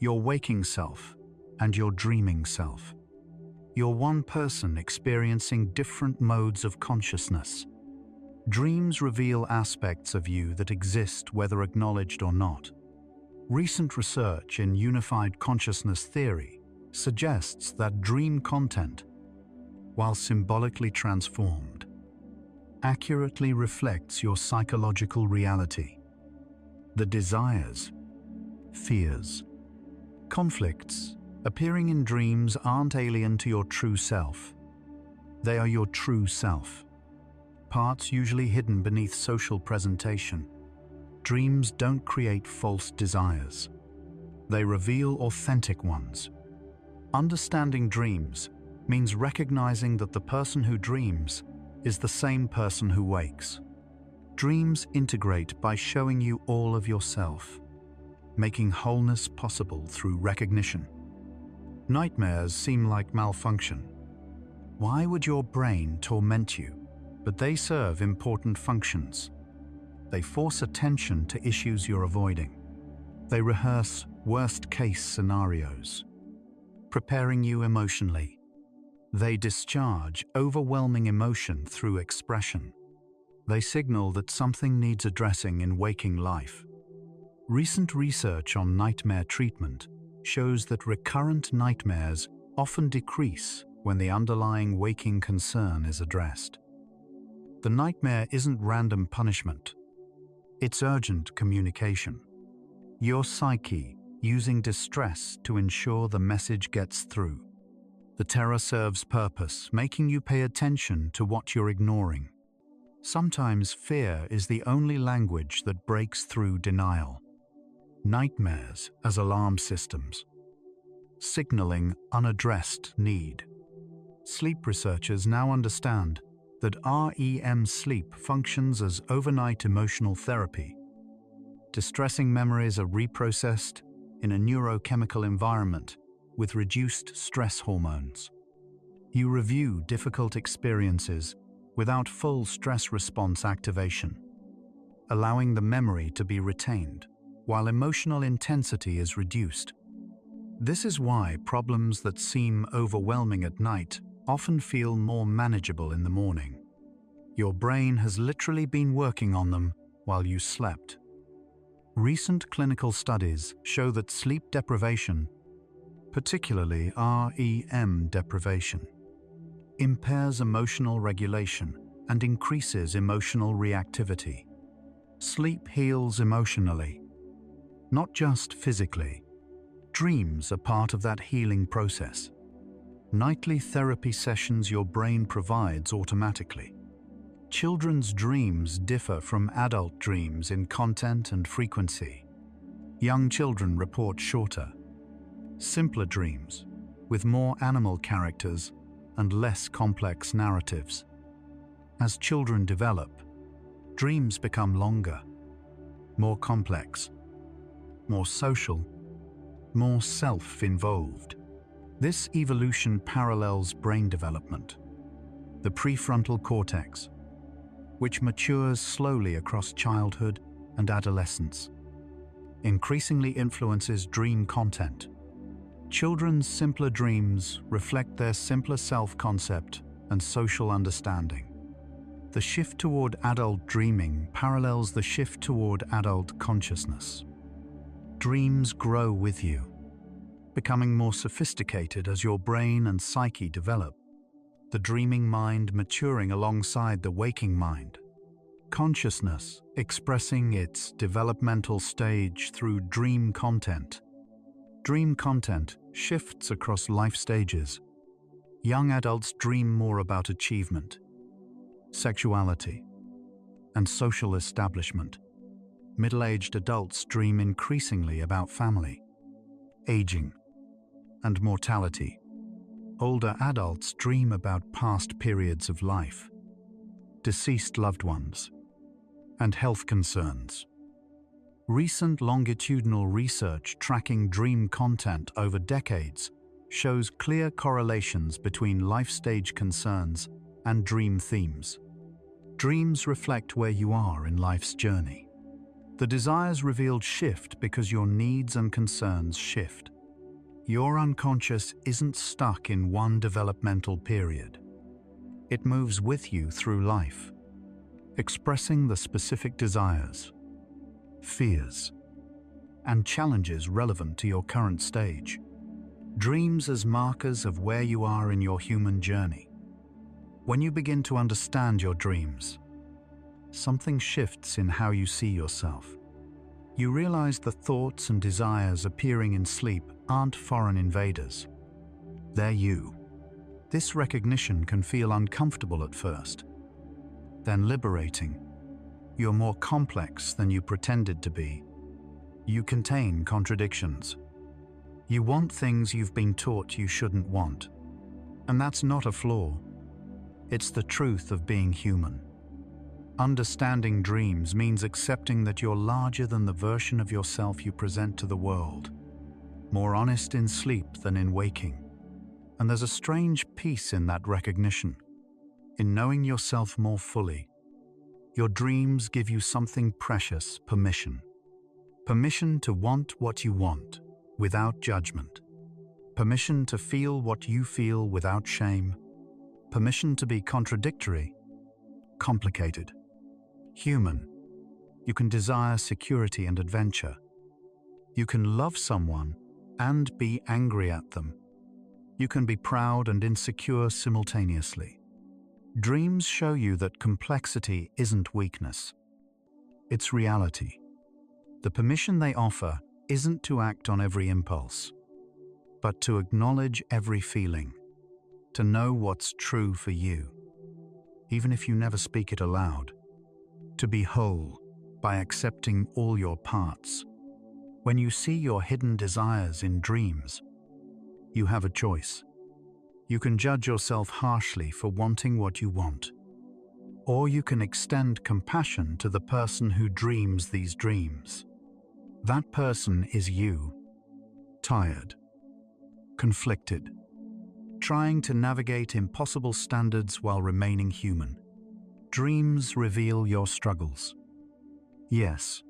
Your waking self and your dreaming self. You're one person experiencing different modes of consciousness. Dreams reveal aspects of you that exist whether acknowledged or not. Recent research in unified consciousness theory suggests that dream content, while symbolically transformed, accurately reflects your psychological reality. The desires, fears, conflicts appearing in dreams aren't alien to your true self. They are your true self, parts usually hidden beneath social presentation. Dreams don't create false desires. They reveal authentic ones. Understanding dreams means recognizing that the person who dreams is the same person who wakes. Dreams integrate by showing you all of yourself, making wholeness possible through recognition. Nightmares seem like malfunction. Why would your brain torment you? But they serve important functions. They force attention to issues you're avoiding. They rehearse worst-case scenarios, preparing you emotionally. They discharge overwhelming emotion through expression. They signal that something needs addressing in waking life. Recent research on nightmare treatment shows that recurrent nightmares often decrease when the underlying waking concern is addressed. The nightmare isn't random punishment. It's urgent communication. Your psyche using distress to ensure the message gets through. The terror serves purpose, making you pay attention to what you're ignoring. Sometimes fear is the only language that breaks through denial. Nightmares as alarm systems, signaling unaddressed need. Sleep researchers now understand that REM sleep functions as overnight emotional therapy. Distressing memories are reprocessed in a neurochemical environment with reduced stress hormones. You review difficult experiences without full stress response activation, allowing the memory to be retained, while emotional intensity is reduced. This is why problems that seem overwhelming at night often feel more manageable in the morning. Your brain has literally been working on them while you slept. Recent clinical studies show that sleep deprivation, particularly REM deprivation, impairs emotional regulation and increases emotional reactivity. Sleep heals emotionally, not just physically. Dreams are part of that healing process. Nightly therapy sessions your brain provides automatically. Children's dreams differ from adult dreams in content and frequency. Young children report shorter, simpler dreams with more animal characters and less complex narratives. As children develop, dreams become longer, more complex, more social, more self-involved. This evolution parallels brain development. The prefrontal cortex, which matures slowly across childhood and adolescence, increasingly influences dream content. Children's simpler dreams reflect their simpler self-concept and social understanding. The shift toward adult dreaming parallels the shift toward adult consciousness. Dreams grow with you, becoming more sophisticated as your brain and psyche develop, the dreaming mind maturing alongside the waking mind. Consciousness expressing its developmental stage through dream content. Dream content shifts across life stages. Young adults dream more about achievement, sexuality, and social establishment. Middle-aged adults dream increasingly about family, aging, and mortality. Older adults dream about past periods of life, deceased loved ones, and health concerns. Recent longitudinal research tracking dream content over decades shows clear correlations between life stage concerns and dream themes. Dreams reflect where you are in life's journey. The desires revealed shift because your needs and concerns shift. Your unconscious isn't stuck in one developmental period. It moves with you through life, expressing the specific desires, fears, and challenges relevant to your current stage. Dreams as markers of where you are in your human journey. When you begin to understand your dreams, something shifts in how you see yourself. You realize the thoughts and desires appearing in sleep aren't foreign invaders. They're you. This recognition can feel uncomfortable at first, then liberating. You're more complex than you pretended to be. You contain contradictions. You want things you've been taught you shouldn't want. And that's not a flaw. It's the truth of being human. Understanding dreams means accepting that you're larger than the version of yourself you present to the world, more honest in sleep than in waking. And there's a strange peace in that recognition, in knowing yourself more fully. Your dreams give you something precious: permission. Permission to want what you want, without judgment. Permission to feel what you feel without shame. Permission to be contradictory, complicated, human. You can desire security and adventure. You can love someone and be angry at them. You can be proud and insecure simultaneously. Dreams show you that complexity isn't weakness. It's reality. The permission they offer isn't to act on every impulse, but to acknowledge every feeling, to know what's true for you, even if you never speak it aloud, to be whole by accepting all your parts. When you see your hidden desires in dreams, you have a choice. You can judge yourself harshly for wanting what you want, or you can extend compassion to the person who dreams these dreams. That person is you, tired, conflicted, trying to navigate impossible standards while remaining human. Dreams reveal your struggles. Yes,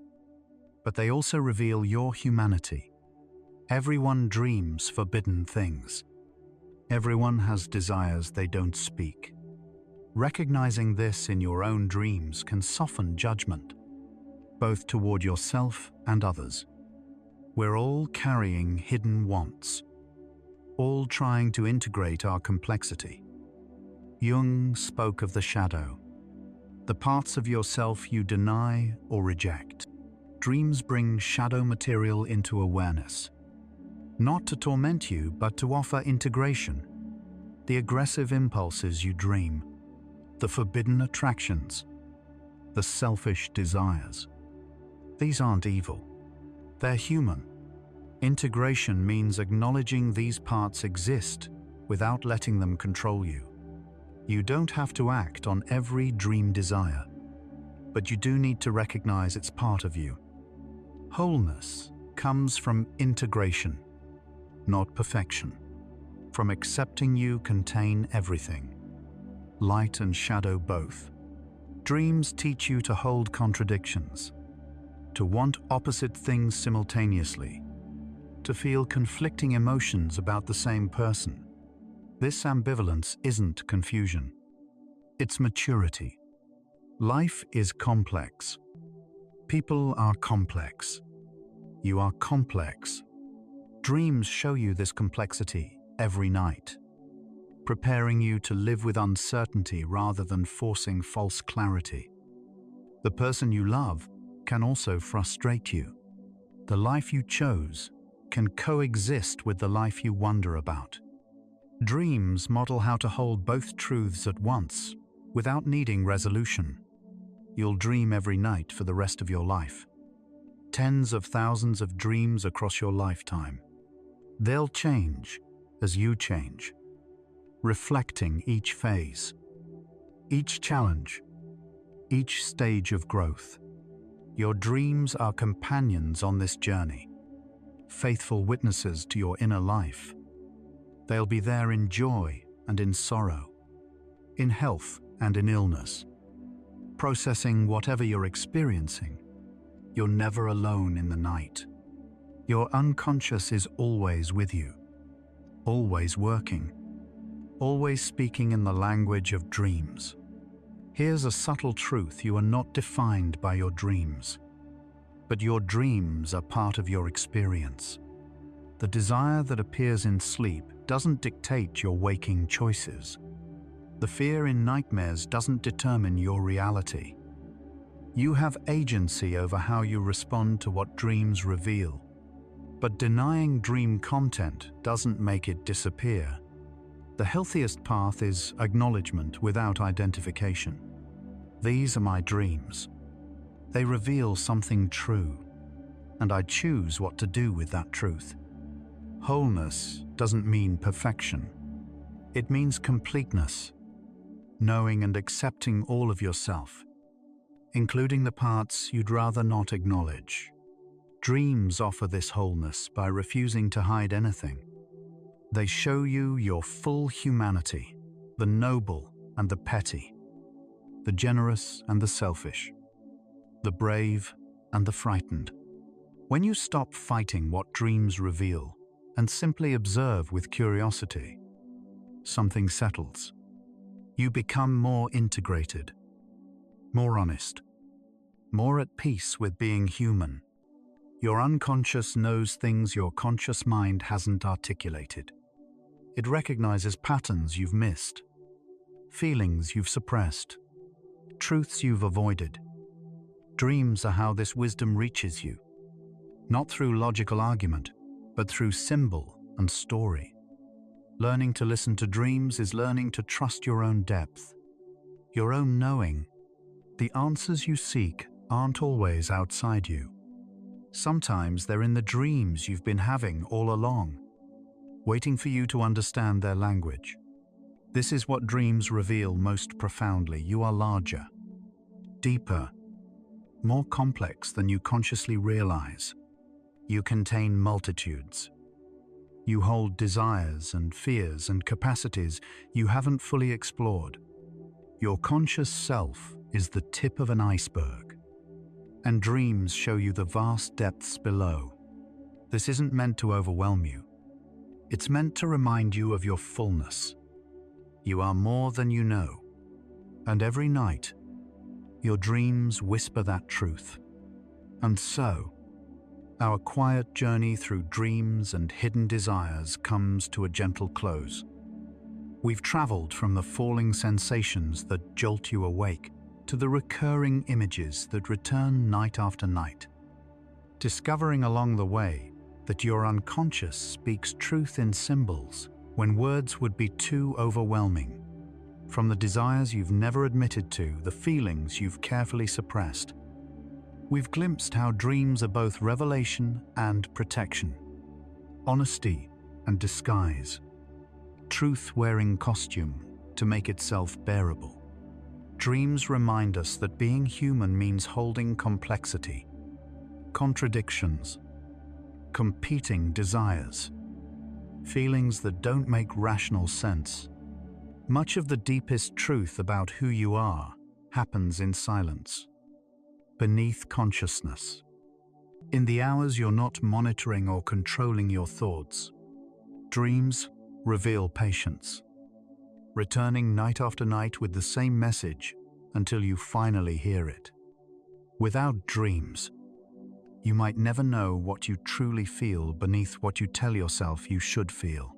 but they also reveal your humanity. Everyone dreams forbidden things. Everyone has desires they don't speak. Recognizing this in your own dreams can soften judgment, both toward yourself and others. We're all carrying hidden wants, all trying to integrate our complexity. Jung spoke of the shadow, the parts of yourself you deny or reject. Dreams bring shadow material into awareness, not to torment you, but to offer integration. The aggressive impulses you dream, the forbidden attractions, the selfish desires. These aren't evil. They're human. Integration means acknowledging these parts exist without letting them control you. You don't have to act on every dream desire, but you do need to recognize it's part of you. Wholeness comes from integration, not perfection. From accepting you contain everything, light and shadow both. Dreams teach you to hold contradictions, to want opposite things simultaneously, to feel conflicting emotions about the same person. This ambivalence isn't confusion, it's maturity. Life is complex. People are complex. You are complex. Dreams show you this complexity every night, preparing you to live with uncertainty rather than forcing false clarity. The person you love can also frustrate you. The life you chose can coexist with the life you wonder about. Dreams model how to hold both truths at once, without needing resolution. You'll dream every night for the rest of your life. Tens of thousands of dreams across your lifetime. They'll change as you change, reflecting each phase, each challenge, each stage of growth. Your dreams are companions on this journey, faithful witnesses to your inner life. They'll be there in joy and in sorrow, in health and in illness. Processing whatever you're experiencing, you're never alone in the night. Your unconscious is always with you, always working, always speaking in the language of dreams. Here's a subtle truth: you are not defined by your dreams, but your dreams are part of your experience. The desire that appears in sleep doesn't dictate your waking choices. The fear in nightmares doesn't determine your reality. You have agency over how you respond to what dreams reveal. But denying dream content doesn't make it disappear. The healthiest path is acknowledgement without identification. These are my dreams. They reveal something true, and I choose what to do with that truth. Wholeness doesn't mean perfection. It means completeness, knowing and accepting all of yourself, including the parts you'd rather not acknowledge. Dreams offer this wholeness by refusing to hide anything. They show you your full humanity, the noble and the petty, the generous and the selfish, the brave and the frightened. When you stop fighting what dreams reveal and simply observe with curiosity, something settles. You become more integrated, more honest, more at peace with being human. Your unconscious knows things your conscious mind hasn't articulated. It recognizes patterns you've missed, feelings you've suppressed, truths you've avoided. Dreams are how this wisdom reaches you, not through logical argument, but through symbol and story. Learning to listen to dreams is learning to trust your own depth, your own knowing. The answers you seek aren't always outside you. Sometimes they're in the dreams you've been having all along, waiting for you to understand their language. This is what dreams reveal most profoundly. You are larger, deeper, more complex than you consciously realize. You contain multitudes. You hold desires and fears and capacities you haven't fully explored. Your conscious self is the tip of an iceberg, and dreams show you the vast depths below. This isn't meant to overwhelm you. It's meant to remind you of your fullness. You are more than you know, and every night, your dreams whisper that truth. And so, our quiet journey through dreams and hidden desires comes to a gentle close. We've traveled from the falling sensations that jolt you awake to the recurring images that return night after night, discovering along the way that your unconscious speaks truth in symbols when words would be too overwhelming. From the desires you've never admitted to, the feelings you've carefully suppressed, we've glimpsed how dreams are both revelation and protection, honesty and disguise, truth wearing costume to make itself bearable. Dreams remind us that being human means holding complexity, contradictions, competing desires, feelings that don't make rational sense. Much of the deepest truth about who you are happens in silence, beneath consciousness. In the hours you're not monitoring or controlling your thoughts, dreams reveal patience, returning night after night with the same message until you finally hear it. Without dreams, you might never know what you truly feel beneath what you tell yourself you should feel.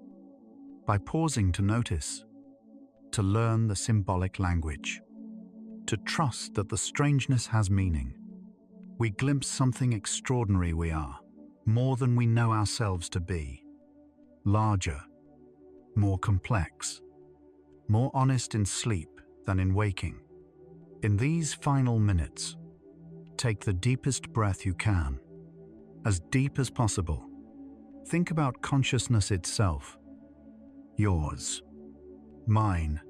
By pausing to notice, to learn the symbolic language, to trust that the strangeness has meaning, we glimpse something extraordinary we are, more than we know ourselves to be, larger, more complex, more honest in sleep than in waking. In these final minutes, take the deepest breath you can, as deep as possible. Think about consciousness itself, yours, mine,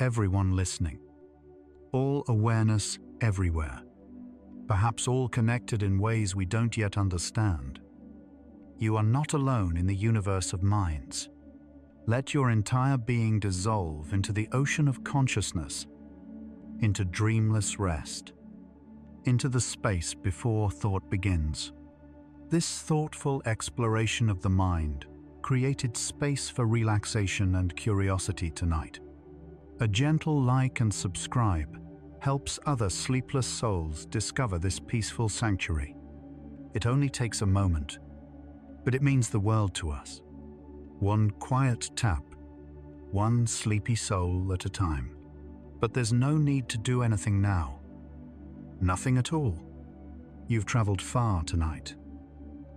everyone listening, all awareness everywhere, perhaps all connected in ways we don't yet understand. You are not alone in the universe of minds. Let your entire being dissolve into the ocean of consciousness, into dreamless rest, into the space before thought begins. This thoughtful exploration of the mind created space for relaxation and curiosity tonight. A gentle like and subscribe helps other sleepless souls discover this peaceful sanctuary. It only takes a moment, but it means the world to us. One quiet tap, one sleepy soul at a time. But there's no need to do anything now. Nothing at all. You've traveled far tonight,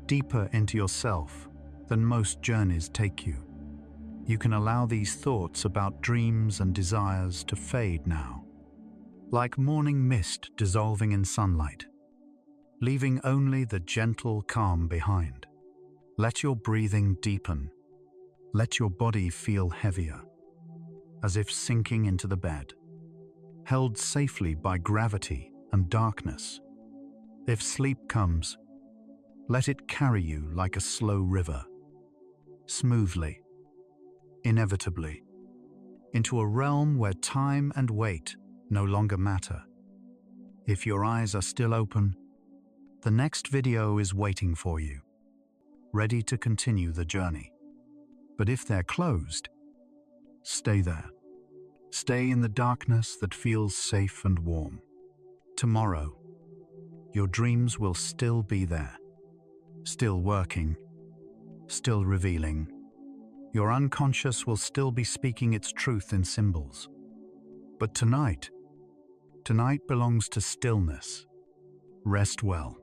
deeper into yourself than most journeys take you. You can allow these thoughts about dreams and desires to fade now, like morning mist dissolving in sunlight, leaving only the gentle calm behind. Let your breathing deepen. Let your body feel heavier, as if sinking into the bed, held safely by gravity and darkness. If sleep comes, let it carry you like a slow river, smoothly, inevitably, into a realm where time and weight no longer matter. If your eyes are still open, the next video is waiting for you, ready to continue the journey. But if they're closed, stay there. Stay in the darkness that feels safe and warm. Tomorrow, your dreams will still be there, still working, still revealing. Your unconscious will still be speaking its truth in symbols. But tonight belongs to stillness. Rest well,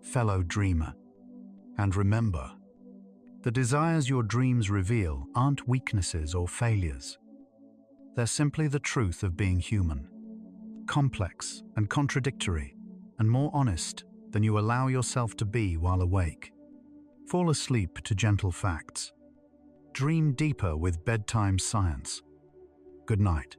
fellow dreamer. And remember, the desires your dreams reveal aren't weaknesses or failures. They're simply the truth of being human, complex and contradictory, and more honest than you allow yourself to be while awake. Fall asleep to gentle facts. Dream deeper with bedtime science. Good night.